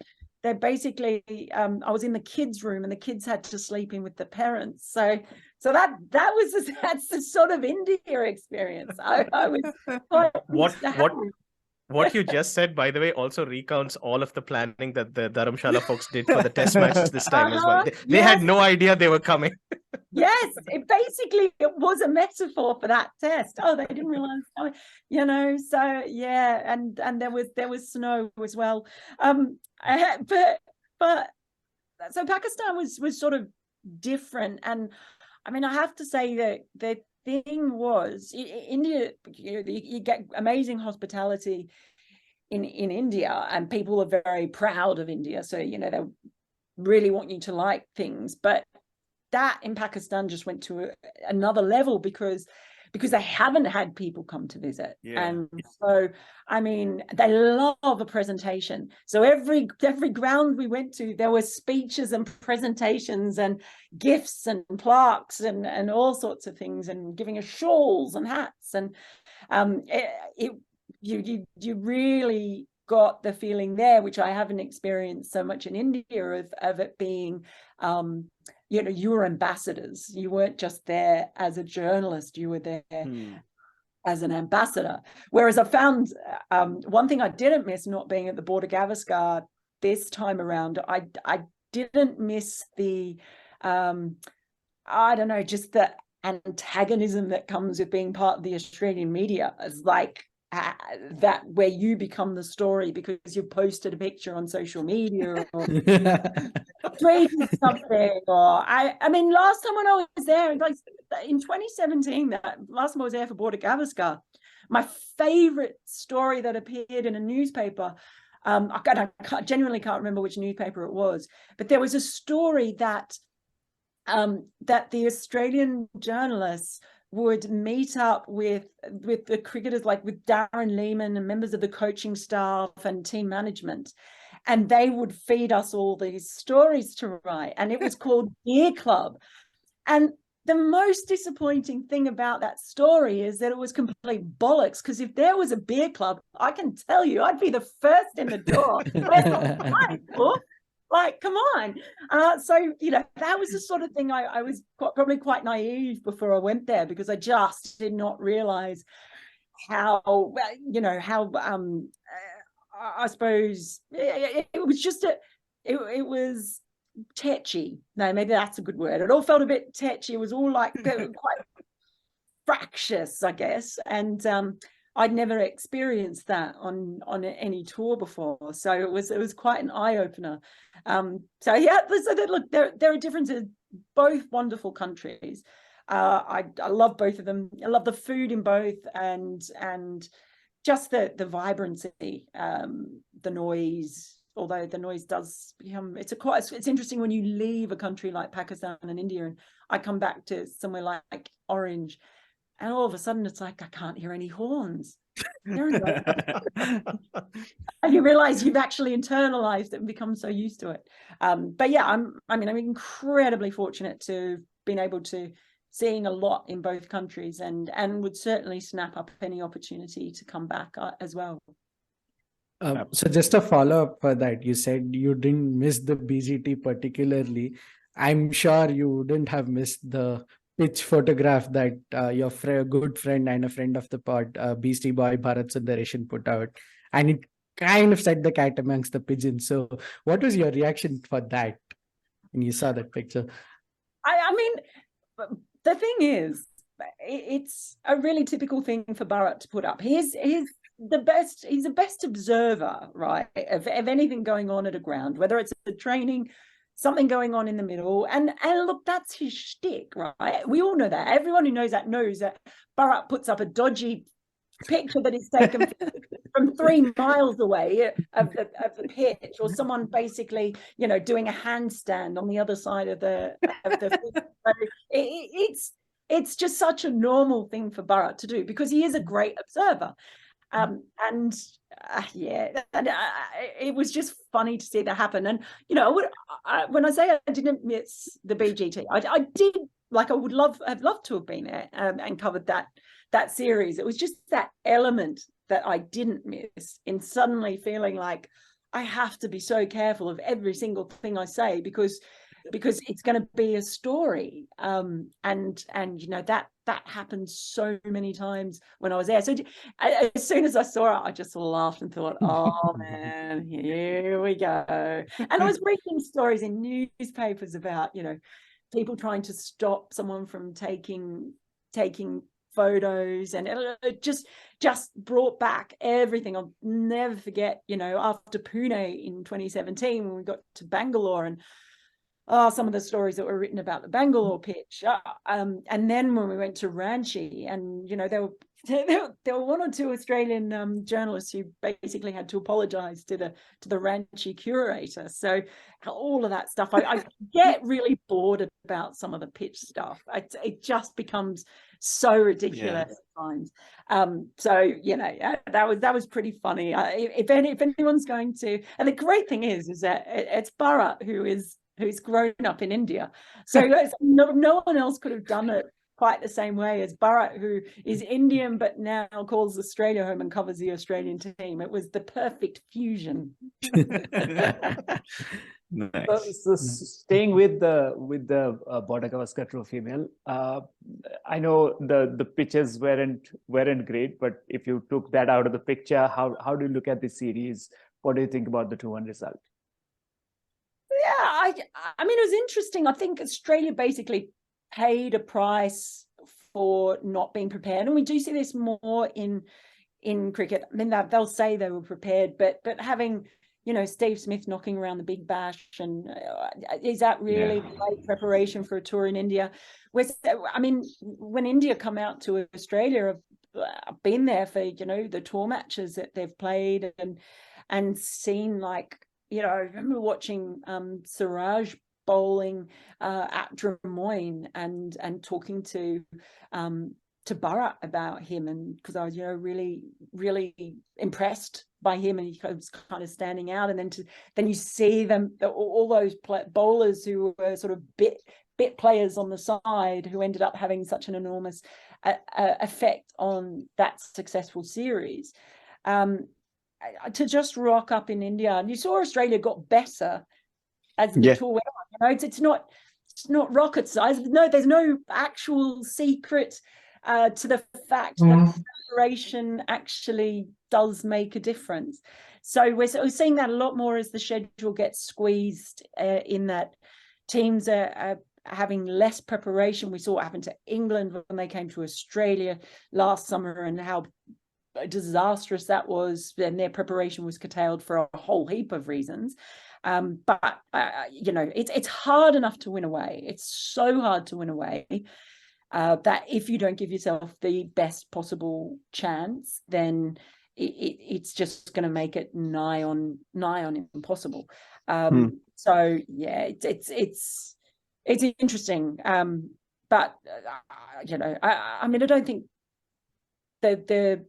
basically I was in the kids' room, and the kids had to sleep in with the parents. So that's the sort of India experience. I was quite What you just said, by the way, also recounts all of the planning that the Dharamshala folks did for the test matches this time as well. They had no idea they were coming. Yes, it was a metaphor for that test. Oh, they didn't realize, you know. So yeah, and there was snow as well. But so Pakistan was sort of different, and I mean, I have to say that the thing was, India, you get amazing hospitality in India, and people are very proud of India. So, you know, they really want you to like things. But that in Pakistan just went to another level because they haven't had people come to visit. Yeah. And so, I mean, they love a presentation. So every ground we went to, there were speeches and presentations and gifts and plaques and all sorts of things, and giving us shawls and hats. And you really got the feeling there, which I haven't experienced so much in India, of it being, you know, you were ambassadors. You weren't just there as a journalist, you were there as an ambassador. Whereas I found one thing I didn't miss not being at the Border Gavaskar this time around, I didn't miss the, I don't know, just the antagonism that comes with being part of the Australian media, as like, that where you become the story because you posted a picture on social media or tweeted something, or I mean, last time when I was there, like in 2017, that last time I was there for Border Gavaskar, my favorite story that appeared in a newspaper, I genuinely can't remember which newspaper it was, but there was a story that that the Australian journalists would meet up with the cricketers, like with Darren Lehman and members of the coaching staff and team management, and they would feed us all these stories to write, and it was called Beer Club. And the most disappointing thing about that story is that it was complete bollocks, because if there was a beer club, I can tell you I'd be the first in the door. Like, come on. So, you know, that was the sort of thing I was probably quite naive before I went there, because I just did not realize how, you know, how, I suppose it was just it was tetchy. No, maybe that's a good word. It all felt a bit tetchy. It was all like quite fractious, I guess. And I'd never experienced that on any tour before, so it was quite an eye opener. So yeah, so look, there are differences. Both wonderful countries. I love both of them. I love the food in both, and just the vibrancy, the noise. Although the noise does become, it's interesting when you leave a country like Pakistan and India, and I come back to somewhere like Orange, and all of a sudden it's like I can't hear any horns. And you realize you've actually internalized it and become so used to it. But yeah, I'm incredibly fortunate to have been able to seeing a lot in both countries, and would certainly snap up any opportunity to come back as well. So just a follow-up for that, you said you didn't miss the BGT particularly. I'm sure you wouldn't have missed the pitch photograph that your good friend and a friend of the pod, Beastie Boy Bharat Sundareshan, put out, and it kind of set the cat amongst the pigeons. So what was your reaction for that when you saw that picture? I mean, the thing is, it's a really typical thing for Bharat to put up. He's the best observer, right, of anything going on at a ground, whether it's a training something going on in the middle. And look, that's his shtick, right? We all know that. Everyone who knows that Bharat puts up a dodgy picture that is taken from 3 miles away of the pitch, or someone basically, doing a handstand on the other side of the pitch. So it's just such a normal thing for Bharat to do, because he is a great observer. It was just funny to see that happen. And when I say I didn't miss the BGT, I did. Like, I would have loved to have been there and covered that series. It was just that element that I didn't miss, in suddenly feeling like I have to be so careful of every single thing I say, because it's going to be a story. And that happened so many times when I was there. So as soon as I saw it, I just laughed and thought, oh man, here we go. And I was reading stories in newspapers about, people trying to stop someone from taking photos, and it just brought back everything. I'll never forget, after Pune in 2017, when we got to Bangalore, and some of the stories that were written about the Bangalore pitch, and then when we went to Ranchi, and there were 1 or 2 Australian journalists who basically had to apologize to the Ranchi curator. So all of that stuff, I get really bored about some of the pitch stuff. It just becomes so ridiculous at times. So that was pretty funny. If anyone's going to, and the great thing is that it's Bharat who's grown up in India, so no one else could have done it quite the same way as Bharat, who is Indian but now calls Australia home and covers the Australian team. It was the perfect fusion. Nice. So staying with the Border Gavaskar Trophy, Mel, I know the pitches weren't great, but if you took that out of the picture, how do you look at the series? What do you think about the 2-1 result? Yeah, I mean, it was interesting. I think Australia basically paid a price for not being prepared, and we do see this more in cricket. I mean, they'll say they were prepared, but having Steve Smith knocking around the Big Bash, and is that really great preparation for a tour in India? I mean, when India come out to Australia, I've been there for the tour matches that they've played, and seen, like, I remember watching Siraj bowling at Drummoyne, and talking to Bharat about him, and because I was really, really impressed by him, and he was kind of standing out. And then you see them, all those bowlers who were sort of bit players on the side, who ended up having such an enormous effect on that successful series. To just rock up in India, and you saw Australia got better as the tour went on. It's not rocket science. No, there's no actual secret to the fact that preparation actually does make a difference. So we're seeing that a lot more as the schedule gets squeezed, in that teams are having less preparation. We saw what happened to England when they came to Australia last summer, and how disastrous that was, and their preparation was curtailed for a whole heap of reasons. But it's hard enough to win away. It's so hard to win away that if you don't give yourself the best possible chance, then it's just going to make it nigh on impossible. So yeah, it's interesting. But I mean, I don't think the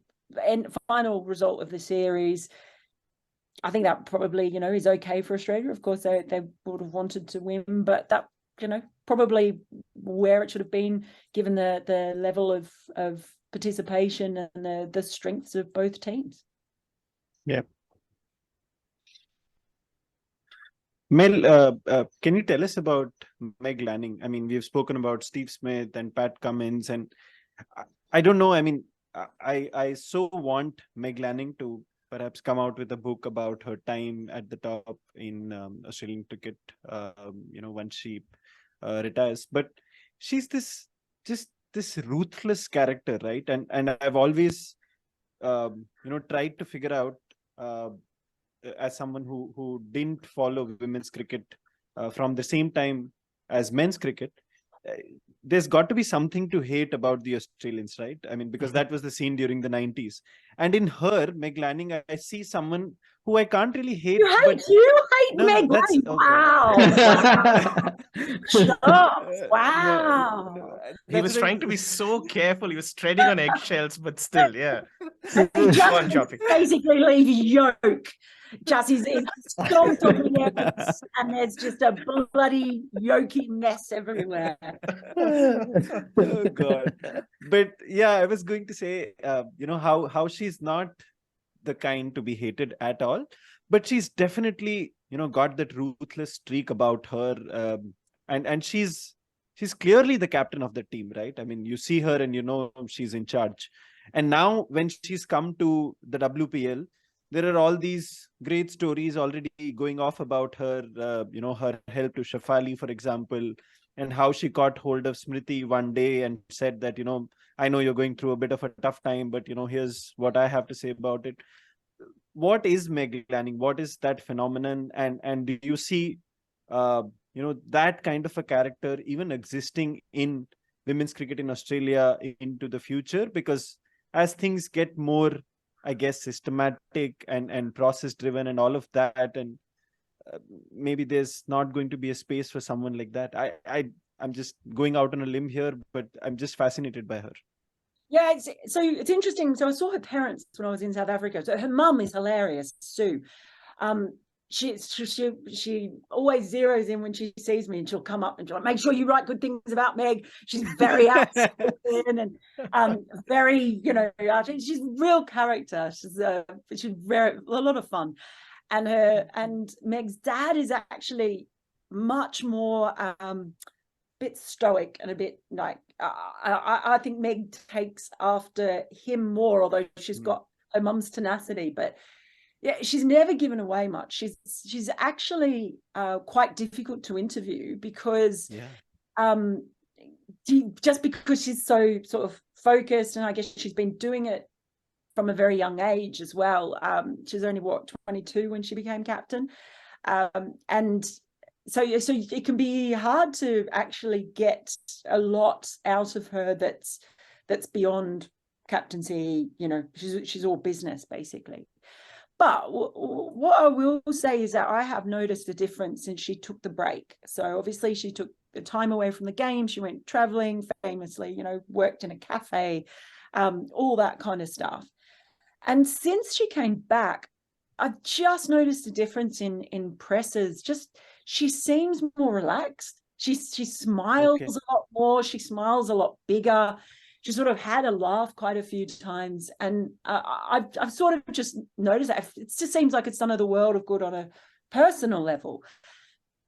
final result of the series, I think that probably is okay for Australia. Of course, they would have wanted to win, but that probably where it should have been, given the level of participation and the strengths of both teams. Yeah. Mel, can you tell us about Meg Lanning? I mean, we've spoken about Steve Smith and Pat Cummins, and I don't know. I mean, I so want Meg Lanning to perhaps come out with a book about her time at the top in Australian cricket, once she retires. But she's this ruthless character, right? And I've always, tried to figure out, as someone who didn't follow women's cricket from the same time as men's cricket, there's got to be something to hate about the Australians, right? I mean, because that was the scene during the 90s. And in her, Meg Lanning, I see someone who I can't really hate. You hate Meg Lanning. Wow. Wow. He was trying to be so careful. He was treading on eggshells, but still, yeah. Go on, Joffrey. Basically, leave yoke. Just he's stomped on the evidence, and there's just a bloody yolky mess everywhere. Oh God! But yeah, I was going to say, how she's not the kind to be hated at all, but she's definitely got that ruthless streak about her, and she's clearly the captain of the team, right? I mean, you see her and she's in charge. And now when she's come to the WPL, there are all these great stories already going off about her, her help to Shafali, for example, and how she caught hold of Smriti one day and said that, I know you're going through a bit of a tough time, but, here's what I have to say about it. What is Meg Lanning? What is that phenomenon? And do you see, that kind of a character even existing in women's cricket in Australia into the future? Because as things get more, I guess, systematic and process driven and all of that, and maybe there's not going to be a space for someone like that. I'm just going out on a limb here, but I'm just fascinated by her. Yeah, it's interesting. So I saw her parents when I was in South Africa. So her mum is hilarious, Sue. She always zeroes in when she sees me, and she'll come up and she'll like, make sure you write good things about Meg. She's very outspoken and very, she's a real character. She's very a lot of fun. And Meg's dad is actually much more bit stoic and a bit like I think Meg takes after him more, although she's got her mum's tenacity, but yeah, she's never given away much. She's actually quite difficult to interview because just because she's so sort of focused, and I guess she's been doing it from a very young age as well. She's only 22 when she became captain, and so it can be hard to actually get a lot out of her that's beyond captaincy. She's all business basically. But what I will say is that I have noticed a difference since she took the break. So obviously she took the time away from the game. She went traveling famously, worked in a cafe, all that kind of stuff. And since she came back, I've just noticed a difference in presses. Just she seems more relaxed. She smiles a lot more. She smiles a lot bigger. She sort of had a laugh quite a few times, and I've sort of just noticed that it just seems like it's done her the world of good on a personal level.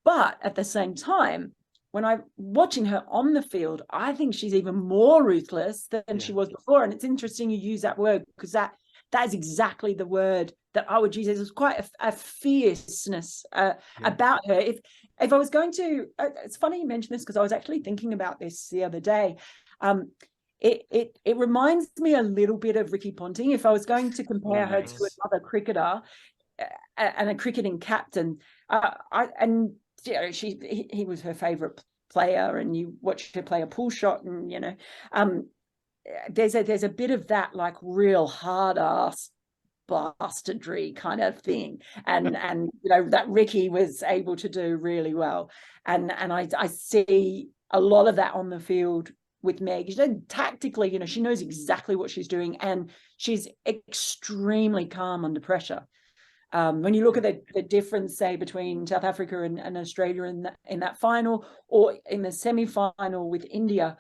But at the same time, when I'm watching her on the field, I think she's even more ruthless than she was before. And it's interesting you use that word, because that is exactly the word that I would use. There's quite a fierceness about her. If I was going to, it's funny you mentioned this because I was actually thinking about this the other day. It reminds me a little bit of Ricky Ponting. If I was going to compare her to another cricketer and a cricketing captain, he was her favourite player, and you watched her play a pull shot, and there's a bit of that like real hard ass bastardry kind of thing, and that Ricky was able to do really well, and I see a lot of that on the field with Meg. Tactically, she knows exactly what she's doing, and she's extremely calm under pressure. When you look at the difference, say, between South Africa and Australia in that final, or in the semi-final with India,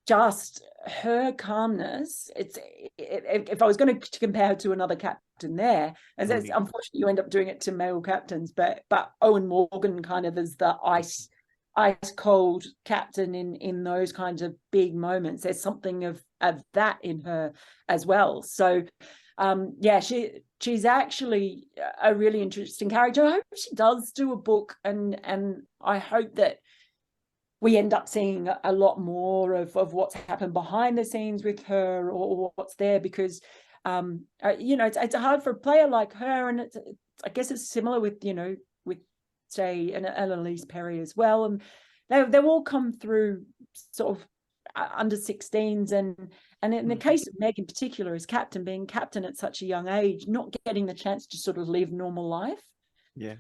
just her calmness. If I was going to compare her to another captain there, as unfortunately you end up doing it to male captains, but Owen Morgan kind of is the ice cold captain in those kinds of big moments. There's something of that in her as well. So she's actually a really interesting character. I hope she does do a book, and I hope that we end up seeing a lot more of what's happened behind the scenes with her, or what's there, because it's hard for a player like her, and I guess it's similar with and Elise Perry as well, and they've all come through sort of under 16s, and in the case of Meg in particular, as captain, being captain at such a young age, not getting the chance to sort of live normal life. Yeah.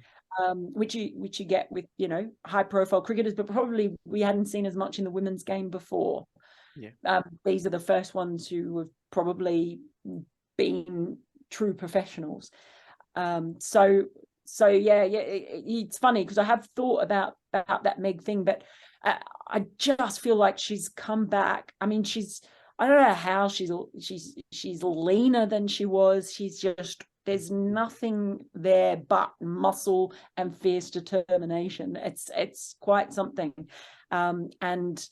Which you get with, you know, high profile cricketers, but probably we hadn't seen as much in the women's game before. Yeah. These are the first ones who have probably been true professionals. So yeah, it's funny because I have thought about that Meg thing, but I just feel like she's come back. I mean, I don't know how she's leaner than she was. She's just, there's nothing there but muscle and fierce determination. It's quite something. And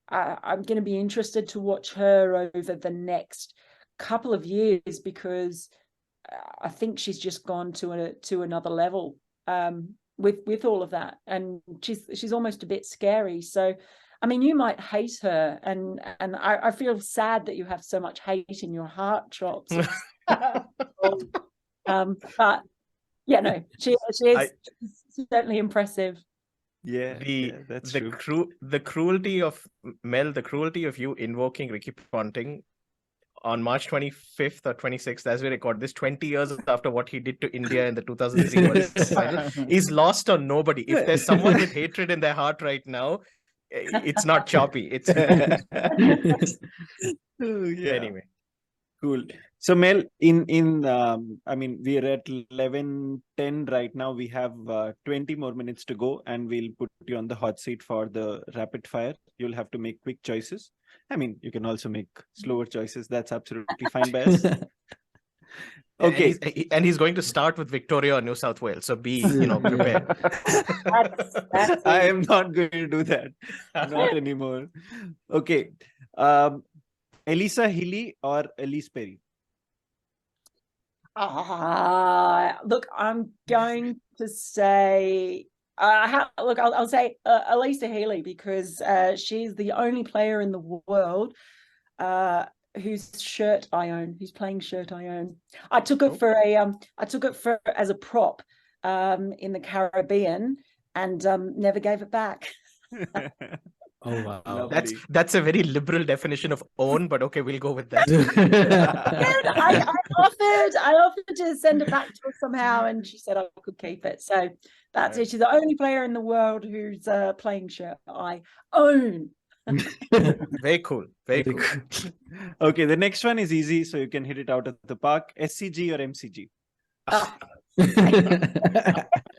I'm going to be interested to watch her over the next couple of years, because I think she's just gone to another level with all of that, and she's almost a bit scary. So, I mean, you might hate her, and I feel sad that you have so much hate in your heart, Chops. But yeah, no, she is certainly impressive. Yeah, that's true. The cruelty of Mel, the cruelty of you invoking Ricky Ponting on March 25th or 26th, as we record this, 20 years after what he did to India in the 2003 World Cup final, is lost on nobody. If there's someone with hatred in their heart right now, it's not Choppy. It's Anyway. Cool. So Mel, I mean, we are at 11:10 right now. We have 20 more minutes to go, and we'll put you on the hot seat for the rapid fire. You'll have to make quick choices. I mean, you can also make slower choices. That's absolutely fine by us. Okay. And he's going to start with Victoria or New South Wales. So be, prepared. I am not going to do that. Not anymore. Okay. Elisa Healy or Elise Perry? Look, I'm going to say, I'll say Elisa Healy, because she's the only player in the world whose shirt I own, whose playing shirt I own. I took it for as a prop in the Caribbean, and never gave it back. Oh wow, lovely. That's a very liberal definition of own, but okay, we'll go with that. I offered to send it back to her somehow, and she said I could keep it. So that's it. She's the only player in the world whose playing shirt I own. Very cool. Very cool. Okay, the next one is easy, so you can hit it out of the park. SCG or MCG?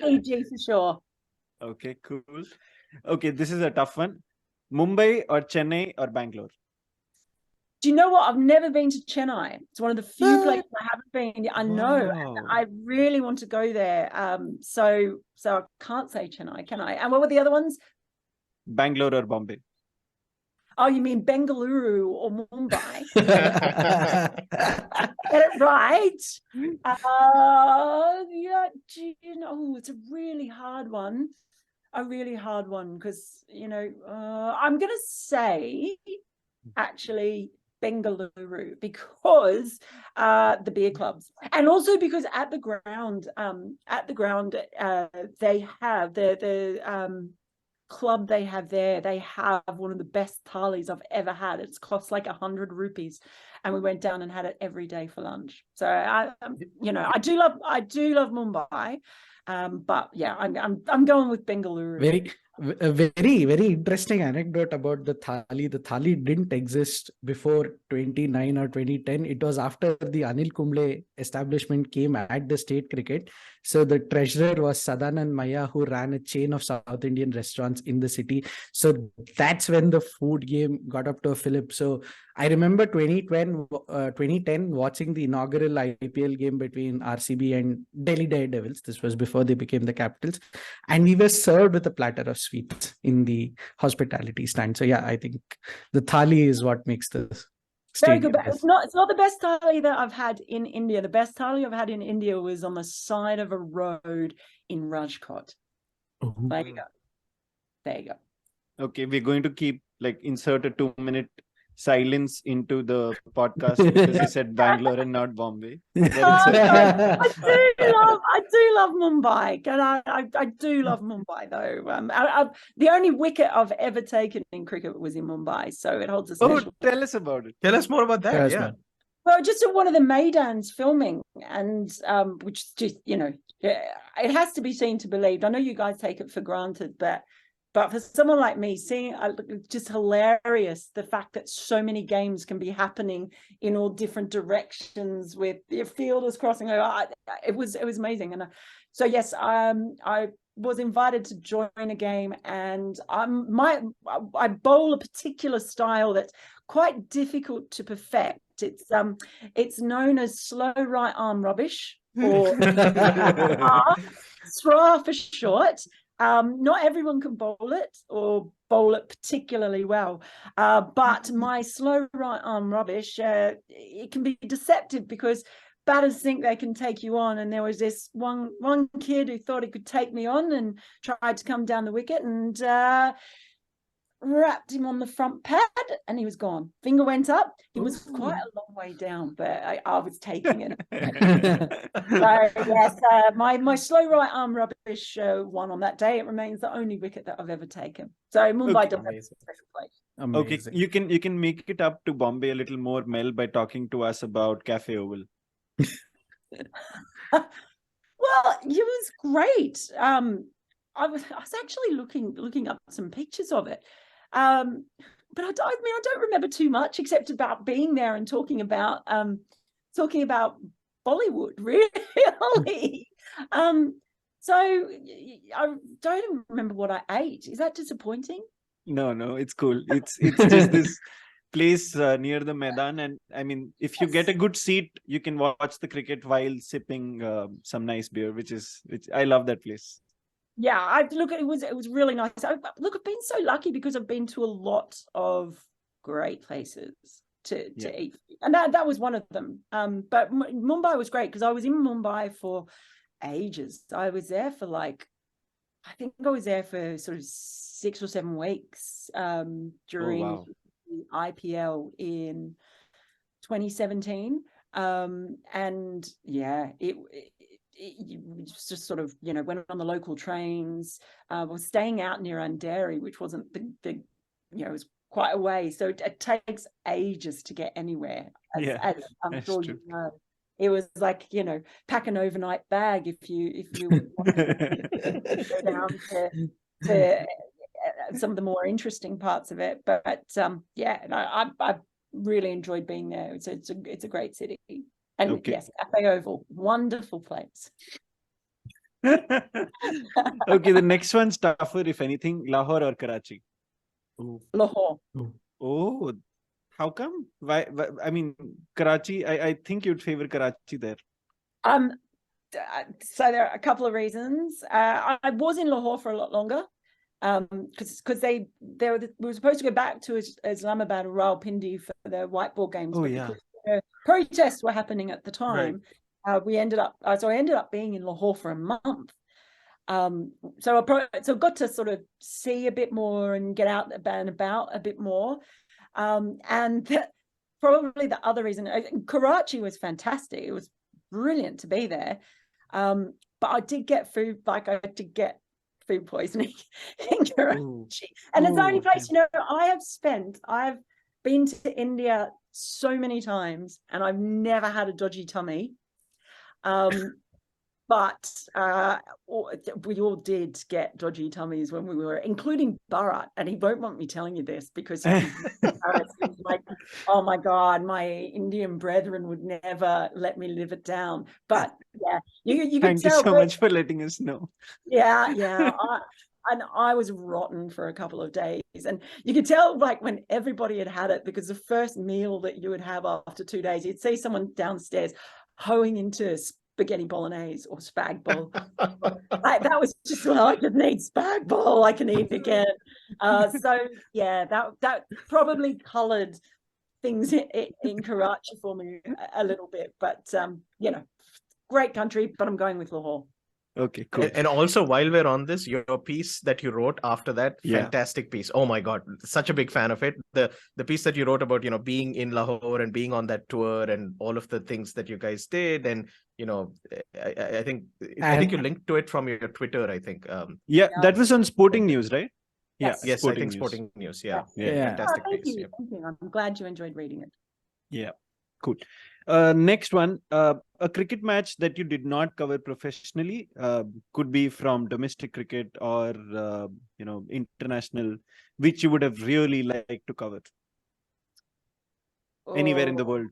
SCG for sure. Okay, cool. Okay, this is a tough one. Mumbai or Chennai or Bangalore? Do you know what? I've never been to Chennai. It's one of the few places I haven't been. I know. Wow. I really want to go there. So I can't say Chennai, can I? And what were the other ones? Bangalore or Bombay? Oh, you mean Bengaluru or Mumbai? Get it right. Yeah, it's a really hard one. Because, I'm going to say, actually, Bengaluru, because the beer clubs, and also because at the ground, they have the club they have there. They have one of the best thalis I've ever had. It's cost like 100 rupees, and we went down and had it every day for lunch. So I do love Mumbai. But yeah, I'm going with Bengaluru. Very interesting anecdote about the thali. The thali didn't exist before 29 or 2010. It was after the Anil Kumble establishment came at the state cricket. So the treasurer was Sadanand Maya, who ran a chain of South Indian restaurants in the city. So that's when the food game got up to a fillip. So I remember 2010 watching the inaugural IPL game between RCB and Delhi Daredevils. This was before they became the Capitals. And we were served with a platter of sweets in the hospitality stand. So yeah, I think the thali is what makes this very good. But it's not the best thali that I've had in India. The best thali I've had in India was on the side of a road in Rajkot. Ooh. There you go. Okay, we're going to insert a 2-minute silence into the podcast because he said Bangalore and not Bombay. But Oh, it's okay. I do love Mumbai, and I do love Mumbai though. The only wicket I've ever taken in cricket was in Mumbai, so it holds a Oh, special. tell us about it. Tell us more about that. Yes, Yeah. ma'am. Well, just at one of the Maidans filming, and which just, it has to be seen to believed. I know you guys take it for granted, but for someone like me, seeing it's just hilarious the fact that so many games can be happening in all different directions with the fielders crossing over. It was amazing, and so yes, I was invited to join a game, and I bowl a particular style that's quite difficult to perfect. It's known as slow right arm rubbish, or SRA for short. Not everyone can bowl it or bowl it particularly well, but my slow right arm rubbish, it can be deceptive because batters think they can take you on, and there was this one kid who thought he could take me on and tried to come down the wicket and wrapped him on the front pad, and he was gone. Finger went up. He was quite a long way down, but I was taking it. So yes, my slow right arm rubbish won on that day. It remains the only wicket that I've ever taken. So Mumbai does have a special place. Amazing. Okay, you can make it up to Bombay a little more, Mel, by talking to us about Cafe Oval. Well, it was great. I was actually looking up some pictures of it. But I don't remember too much except about being there and talking about Bollywood, really. So I don't even remember what I ate. Is that disappointing? No, it's cool. It's just this place near the Maidan, and I mean, if you get a good seat, you can watch the cricket while sipping some nice beer, which I love that place. Yeah, it was really nice. I've been so lucky because I've been to a lot of great places to eat, and that was one of them. But Mumbai was great because I was in Mumbai for ages. I was there for I think I was there for sort of 6 or 7 weeks during the IPL in 2017. And yeah, it was just sort of, went on the local trains. Was staying out near Andheri, which wasn't the it was quite a way. So it takes ages to get anywhere. As I'm sure you know. It was like, pack an overnight bag if you want to go down to some of the more interesting parts of it. But I really enjoyed being there. It's a great city. And yes, Cafe Oval, wonderful place. Okay, the next one's tougher, if anything. Lahore or Karachi? Lahore. Oh, how come? Why? I mean, Karachi, I think you'd favor Karachi there. So there are a couple of reasons. I was in Lahore for a lot longer because we were supposed to go back to Islamabad or Rawalpindi for the white ball games. Oh, yeah. Protests were happening at the time. Right. I ended up being in Lahore for a month. So I got to sort of see a bit more and get out and about a bit more. And probably the other reason, Karachi was fantastic. It was brilliant to be there. But I did get food poisoning in Karachi. And it's the only place, I've been to India so many times and I've never had a dodgy tummy. But we all did get dodgy tummies when we were, including Bharat, and he won't want me telling you this because he's like, oh my God, my Indian brethren would never let me live it down. But yeah, you can tell. Thank you so much for letting us know. Yeah. I was rotten for a couple of days, and you could tell when everybody had it, because the first meal that you would have after 2 days, you'd see someone downstairs hoeing into spaghetti bolognese or spag bol. That was just, I could need spag bol, I can eat again. So yeah, that probably coloured things in Karachi for me a little bit, but great country, but I'm going with Lahore. Okay, cool. And also, while we're on this, your piece that you wrote after that, Yeah. fantastic piece. Oh my God, such a big fan of it. The piece that you wrote about, being in Lahore and being on that tour and all of the things that you guys did, and I think you linked to it from your Twitter. I think. Yeah, that was on Sporting News, right? Yes. Yeah, Yes, I think News. Sporting News. Yeah, Yeah. fantastic Thank piece. you. Yeah. Thank you. I'm glad you enjoyed reading it. Yeah, cool. Next one, a cricket match that you did not cover professionally, could be from domestic cricket or international, which you would have really liked to cover anywhere in the Oh,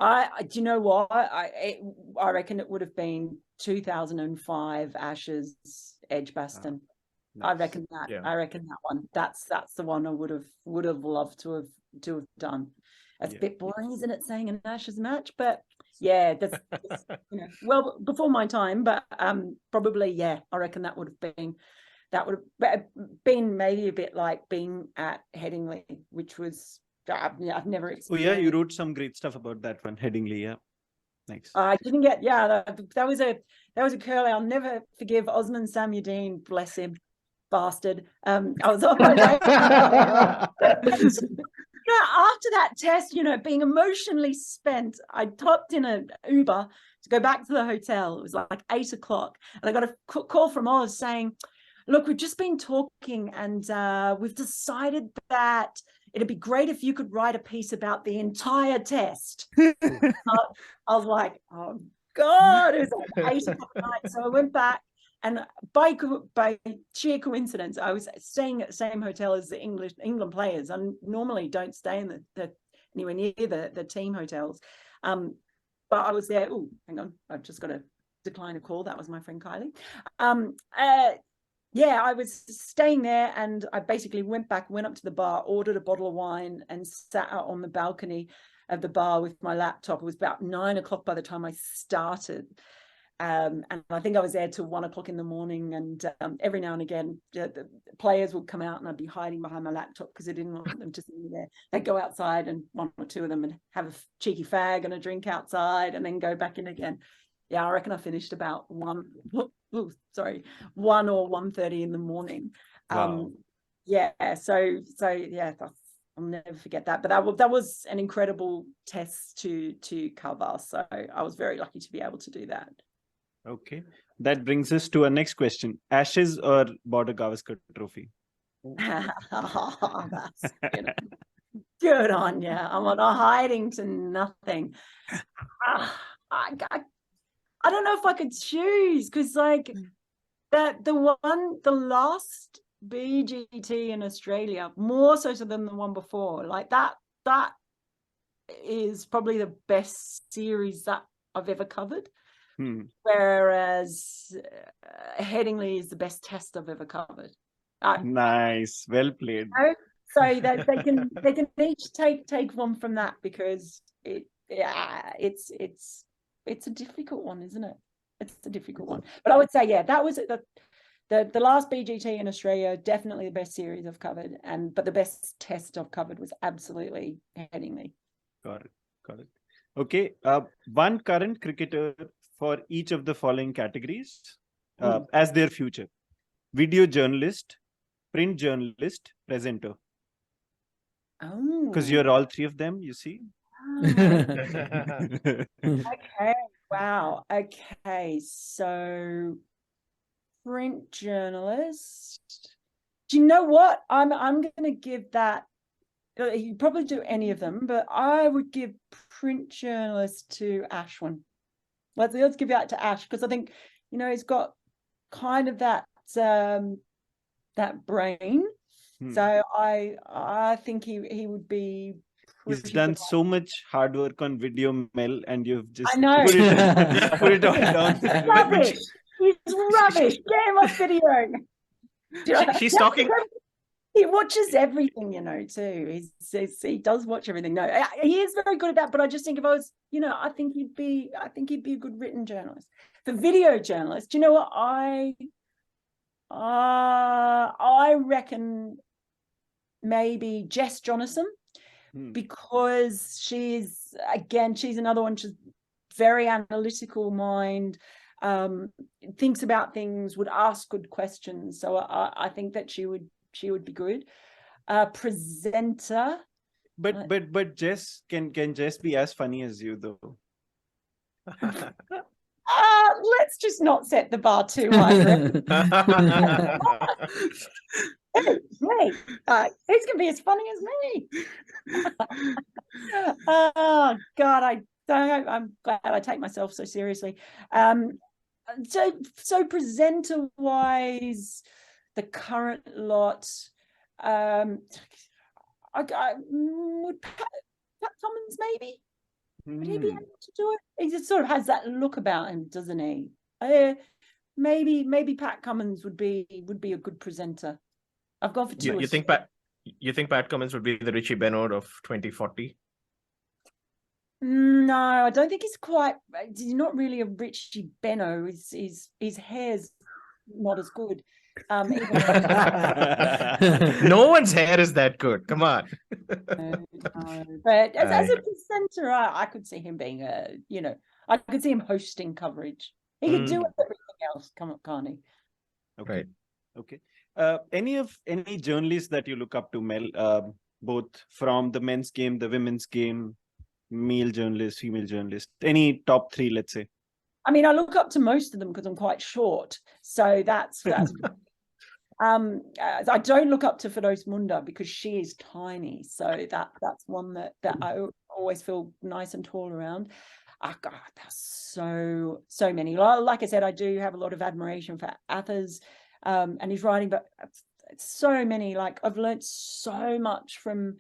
world. do you know what? I reckon it would have been 2005 Ashes Edgbaston. I Nice. reckon that. Yeah. I reckon that one. That's the one I would have loved to have done. It's a bit boring, isn't it, saying an Ashes match? But yeah, that's well before my time. But probably I reckon that would have been maybe a bit like being at Headingley, which was I've never experienced. Oh yeah, you wrote some great stuff about that one, Headingley. Yeah, nice. I didn't get that was a curly. I'll never forgive Osman Samudeen, bless him, bastard. I was on my way. After that test, being emotionally spent, I topped in an Uber to go back to the hotel. It was like 8 o'clock, and I got a call from Oz saying, "Look, we've just been talking, and we've decided that it'd be great if you could write a piece about the entire test." I was like, "Oh God!" It was like 8 o'clock at night, so I went back. And by sheer coincidence, I was staying at the same hotel as the England players. I normally don't stay in anywhere near the team hotels. But I was there. Oh, hang on. I've just got to decline a call. That was my friend Kylie. I was staying there, and I basically went up to the bar, ordered a bottle of wine, and sat out on the balcony of the bar with my laptop. It was about 9 o'clock by the time I started. And I think I was there till 1 o'clock in the morning, and every now and again the players would come out, and I'd be hiding behind my laptop because I didn't want them to see me there. They'd go outside, and one or two of them would have a cheeky fag and a drink outside, and then go back in again. I reckon I finished about 1 or 1:30 in the morning. Wow. I'll never forget that. But that was an incredible test to cover, so I was very lucky to be able to do that. Okay, that brings us to our next question: Ashes or Border Gavaskar Trophy? That's good on you. I'm not hiding to nothing. I don't know if I could choose, because like the last BGT in Australia, more so than the one before, like that is probably the best series that I've ever covered. Whereas Headingley is the best test I've ever covered. Nice, well played. So they can each take one from that, because it's a difficult one, isn't it? It's a difficult one. But I would say, that was the last BGT in Australia, definitely the best series I've covered, but the best test I've covered was absolutely Headingley. Got it. Okay, one current cricketer for each of the following categories as their future: video journalist, print journalist, presenter. Oh, because you're all three of them, you see. Okay, wow. Okay, so print journalist. Do you know what? I'm going to give that. You probably do any of them, but I would give print journalist to Ashwin. Let's give that to Ash, because I think he's got kind of that brain. So I think he would be. He's done so much hard work on video, Mel, and you've just I know. put it all down. Rubbish. He's rubbish. Get him off video. She's talking. He watches everything, too. He does watch everything. No, he is very good at that. But I just think if I was, I think he'd be a good written journalist. For video journalist, do you know what I reckon? Maybe Jess Jonathan, because she's another one. She's very analytical mind. thinks about things, would ask good questions. So I think that she would be good. Presenter. But Jess can Jess be as funny as you though? Let's just not set the bar too high. Hey, who's gonna be as funny as me? Oh God, I'm glad I take myself so seriously. So presenter wise, the current lot, would Pat Cummins maybe? Would he be able to do it? He just sort of has that look about him, doesn't he? Maybe Pat Cummins would be a good presenter. I've gone for two. You think Pat Cummins would be the Richie Bennett of 2040? No, I don't think he's quite. He's not really a Richie Benno. His hair's not as good. No one's hair is that good. Come on. No. But as a presenter, I could see him being I could see him hosting coverage. He could do everything else. Come on, can't he? Okay. Okay. Any journalists that you look up to, Mel? Both from the men's game, the women's game, male journalists, female journalists. Any top three, let's say. I mean, I look up to most of them because I'm quite short. So that's I don't look up to Firdaus Munda because she is tiny. So that's one that I always feel nice and tall around. Oh God, there's so many. Like I said, I do have a lot of admiration for Athers and his writing, but so many. Like I've learned so much from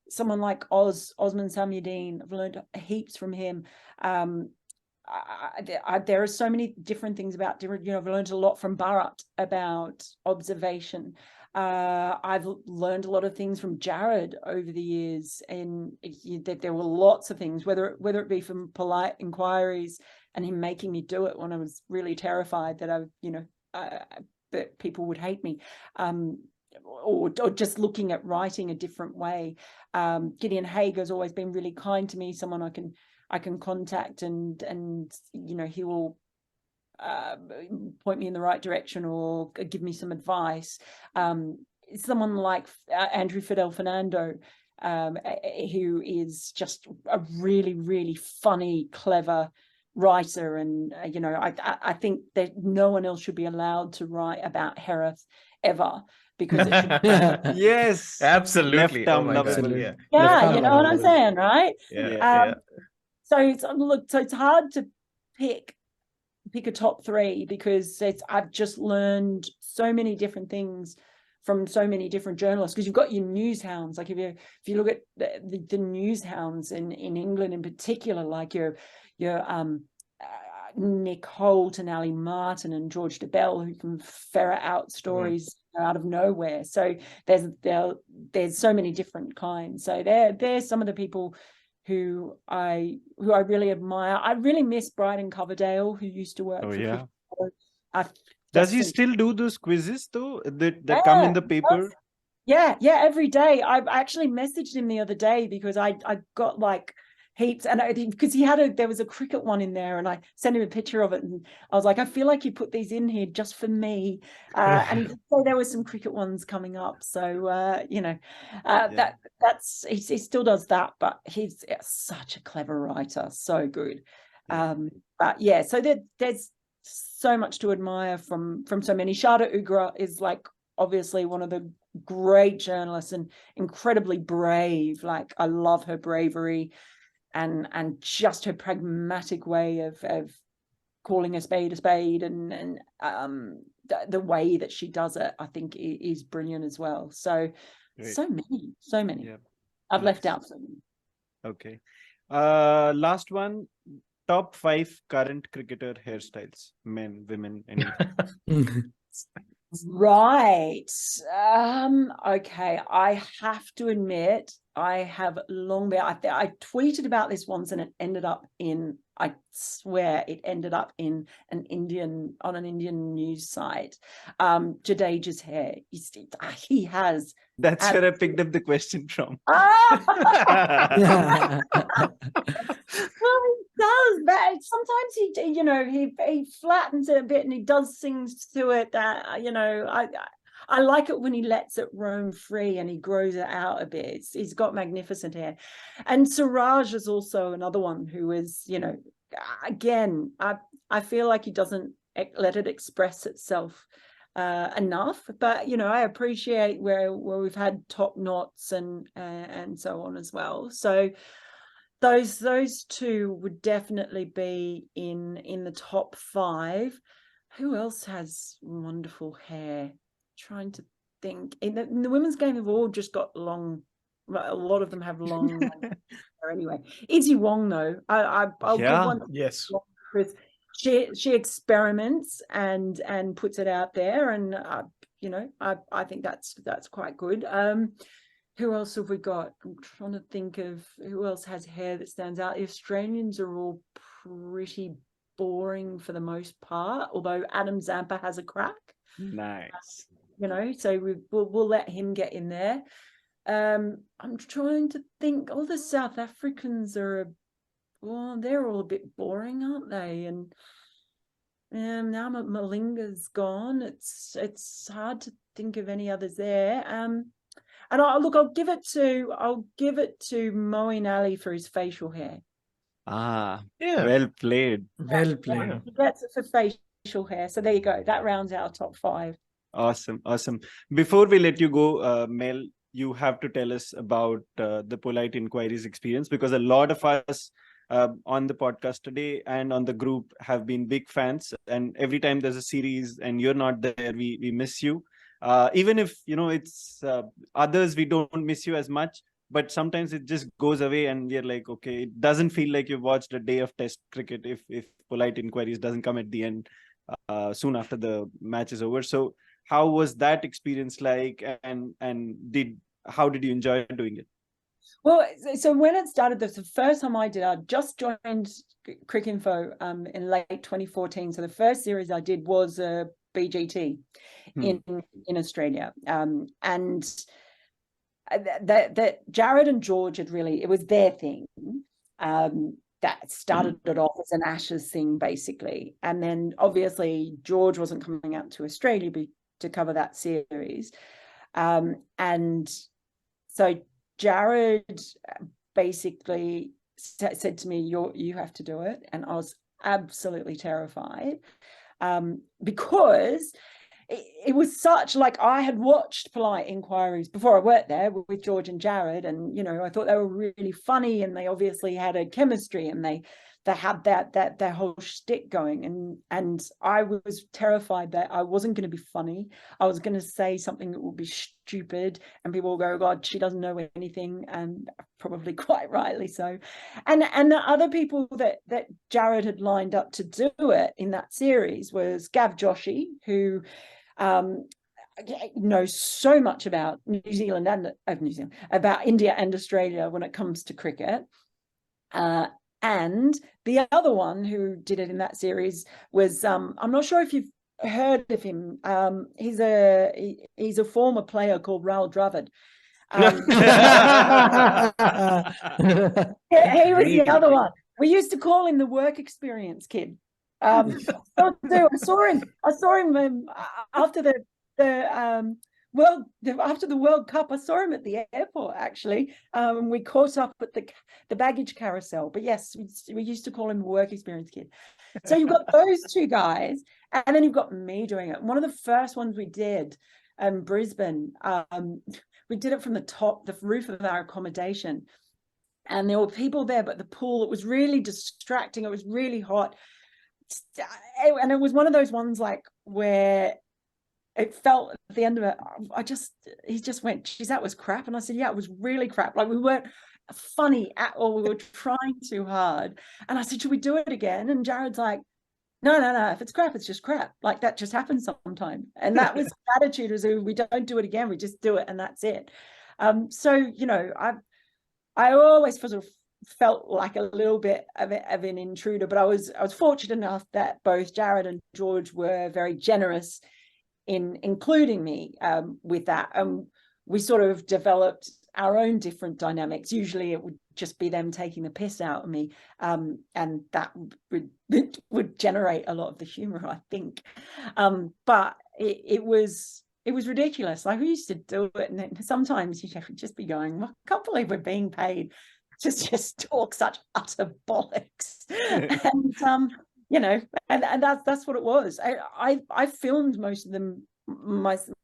someone like Osman Samyuddin. I've learned heaps from him. There are so many different things about different, I've learned a lot from Bharat about observation. I've learned a lot of things from Jared over the years, and that there were lots of things, whether it be from polite inquiries and him making me do it when I was really terrified that that people would hate me, or just looking at writing a different way. Gideon Haig has always been really kind to me, someone I can contact, and he will point me in the right direction or give me some advice. Someone like Andrew Fidel Fernando, who is just a really, really funny, clever writer, and I think that no one else should be allowed to write about Hereth ever, because it should Yes, absolutely. Left arm double. Yeah, you know what I'm saying, right? Yeah. So it's hard to pick a top three, because I've just learned so many different things from so many different journalists, because you've got your news hounds. Like if you look at the news hounds in England in particular, like your Nick Holt and Ali Martin and George DeBell, who can ferret out stories out of nowhere. So there's so many different kinds. So they're some of the people who I really admire. I really miss Bryden Coverdale, who used to work for Does he still do those quizzes though that come in the paper? Yeah, every day. I actually messaged him the other day because I got like heaps, and because there was a cricket one in there, and I sent him a picture of it, and I was like, I feel like you put these in here just for me. And he said there were some cricket ones coming up, so he still does that, but he's such a clever writer, so good. But yeah, so there's so much to admire from so many. Shada Ugra is like obviously one of the great journalists and incredibly brave. Like I love her bravery and just her pragmatic way of calling a spade, and the way that she does it, I think is brilliant as well. So so many. Yeah. I've left out some. Okay. Last one. Top 5 current cricketer hairstyles, men, women, anything. Right. Okay. I have to admit, I have long been. I tweeted about this once, and it ended up in. I swear, it ended up in an Indian news site. Jadeja's hair. He has. That's where I picked up the question from. Well, he does, but sometimes he you know, he flattens it a bit and he does things to it that, you know, I like it when he lets it roam free and he grows it out a bit. He's got magnificent hair. And Siraj is also another one who is, you know, again, I feel like he doesn't let it express itself enough, but you know, I appreciate where we've had top knots and so on as well. So those two would definitely be in the top 5. Who else has wonderful hair? Trying to think. In the women's game, have all just got long. A lot of them have long hair anyway. Izzy Wong, though, I'll give one. Yes. Because she experiments and puts it out there, and you know, I think that's quite good. Who else have we got? I'm trying to think of who else has hair that stands out. The Australians are all pretty boring for the most part, although Adam Zampa has a crack. Nice. You know, so we'll let him get in there. I'm trying to think. All the South Africans are, well, they're all a bit boring, aren't they? And now Melinda's gone. It's hard to think of any others there. And I'll give it to Moeen Ali for his facial hair. Yeah. Well played. Well played. He gets it for facial hair. So there you go. That rounds our top 5. Awesome. Before we let you go, Mel, you have to tell us about the Polite Inquiries experience, because a lot of us on the podcast today and on the group have been big fans, and every time there's a series and you're not there, we miss you. Even if, you know, it's others, we don't miss you as much, but sometimes it just goes away and we're like, okay, it doesn't feel like you've watched a day of Test cricket if Polite Inquiries doesn't come at the end soon after the match is over. So how was that experience like, and how did you enjoy doing it? Well, so when it started, the first time I just joined Cricinfo in late 2014. So the first series I did was BGT in Australia, and that Jared and George had really, it was their thing. That started it off as an Ashes thing, basically, and then obviously George wasn't coming out to Australia to cover that series, and so Jared basically said to me, you have to do it. And I was absolutely terrified, because it was such, like, I had watched Polite Inquiries before I worked there with George and Jared, and you know, I thought they were really funny, and they obviously had a chemistry, and they had that whole shtick going, and I was terrified that I wasn't going to be funny. I was going to say something that would be stupid, and people will go, oh God, she doesn't know anything, and probably quite rightly so. And the other people that Jared had lined up to do it in that series was Gav Joshi, who knows so much about New Zealand about India and Australia when it comes to cricket. And the other one who did it in that series was, I'm not sure if you've heard of him. He's a former player called Rahul Dravid. He was the other one. We used to call him the work experience kid. I saw him after after the World Cup. I saw him at the airport, actually. We caught up at the baggage carousel. But yes, we used to call him the work experience kid. So you've got those two guys, and then you've got me doing it. One of the first ones we did in Brisbane, we did it from the roof of our accommodation. And there were people there, but the pool, it was really distracting. It was really hot. And it was one of those ones like where it felt at the end of it, he just went, geez, that was crap. And I said, yeah, it was really crap. Like, we weren't funny at all. We were trying too hard. And I said, should we do it again? And Jared's like, no. If it's crap, it's just crap. Like, that just happens sometime. And that was the attitude, was we don't do it again. We just do it, and that's it. So, you know, I always sort of felt like a little bit of an intruder, but I was fortunate enough that both Jared and George were very generous in including me with that. We sort of developed our own different dynamics. Usually it would just be them taking the piss out of me, and that would generate a lot of the humor, I think. But it was ridiculous. Like, we used to do it, and then sometimes you would just be going, I can't believe we're being paid to just talk such utter bollocks. And you know, and that's what it was. I filmed most of them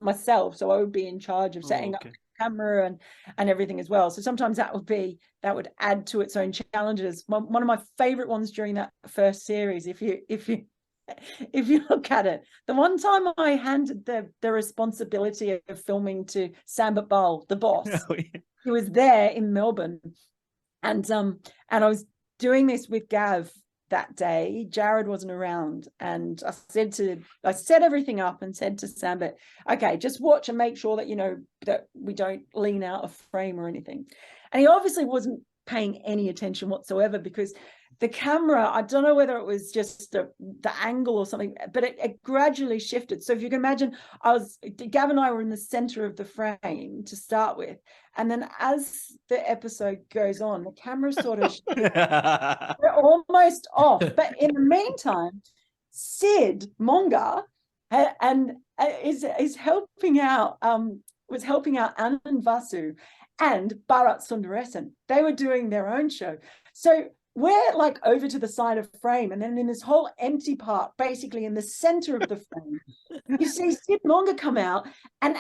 myself, so I would be in charge of setting up the camera and everything as well. So sometimes that would add to its own challenges. One of my favorite ones during that first series, if you look at it, the one time I handed the responsibility of filming to Sambit Bal, the boss. He was there in Melbourne, and I was doing this with Gav that day. Jared wasn't around, and I set everything up and said to Sambit, okay, just watch and make sure that, you know, that we don't lean out of frame or anything. And he obviously wasn't paying any attention whatsoever, because the camera, I don't know whether it was just the angle or something, but it gradually shifted. So if you can imagine, Gav and I were in the center of the frame to start with. And then as the episode goes on, the camera sort of they're almost off. But in the meantime, Sid Monga is helping out, was helping out Anand Vasu and Bharat Sundaresan. They were doing their own show. So we're like over to the side of frame, and then in this whole empty part, basically in the center of the frame, you see Sid Monga come out and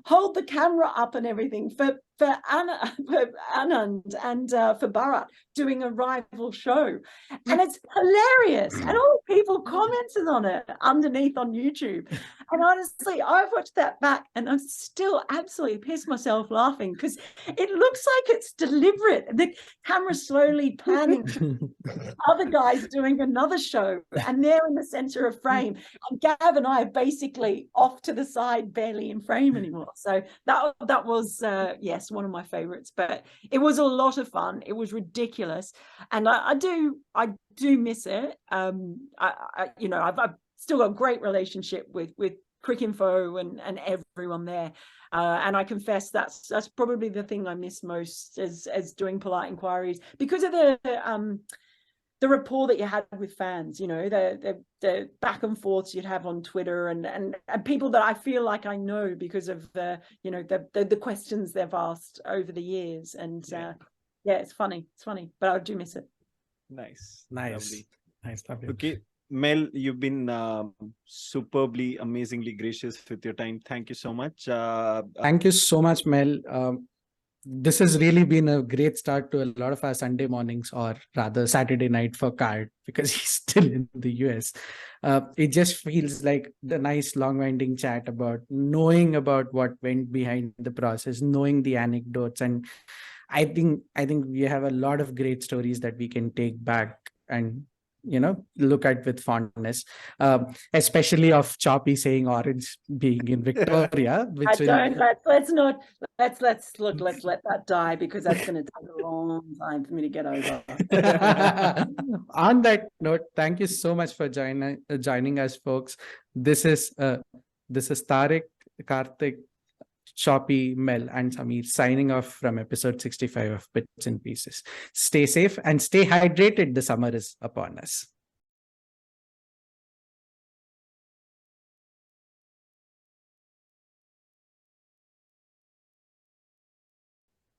hold the camera up and everything for Anand and for Bharat doing a rival show. And it's hilarious. And all the people commented on it underneath on YouTube. And honestly, I've watched that back and I'm still absolutely pissed myself laughing, because it looks like it's deliberate. The camera's slowly panning to other guys doing another show, and they're in the center of frame. And Gav and I are basically off to the side, barely in frame anymore. So that was, yes, one of my favorites. But it was a lot of fun. It was ridiculous. And I do miss it. You know, I've still got a great relationship with Cricinfo and everyone there, and I confess that's probably the thing I miss most as doing Polite Inquiries, because of the rapport that you had with fans. You know, the back and forths you'd have on Twitter, and people that I feel like I know because of the questions they've asked over the years. And yeah, it's funny, but I do miss it. Nice. Lovely. Okay, Mel, you've been superbly, amazingly gracious with your time. Thank you so much. Thank you so much, Mel. This has really been a great start to a lot of our Sunday mornings, or rather Saturday night for Card, because he's still in the US. It just feels like the nice long winding chat about knowing about what went behind the process, knowing the anecdotes. And I think we have a lot of great stories that we can take back and, you know, look at with fondness, especially of Choppy saying orange being in Victoria. Which let's let that die, because that's going to take a long time for me to get over. On that note, thank you so much for joining us, folks. This is Tariq, Karthik, Choppy, Mel, and Samir signing off from episode 65 of Bits and Pieces. Stay safe and stay hydrated. The summer is upon us.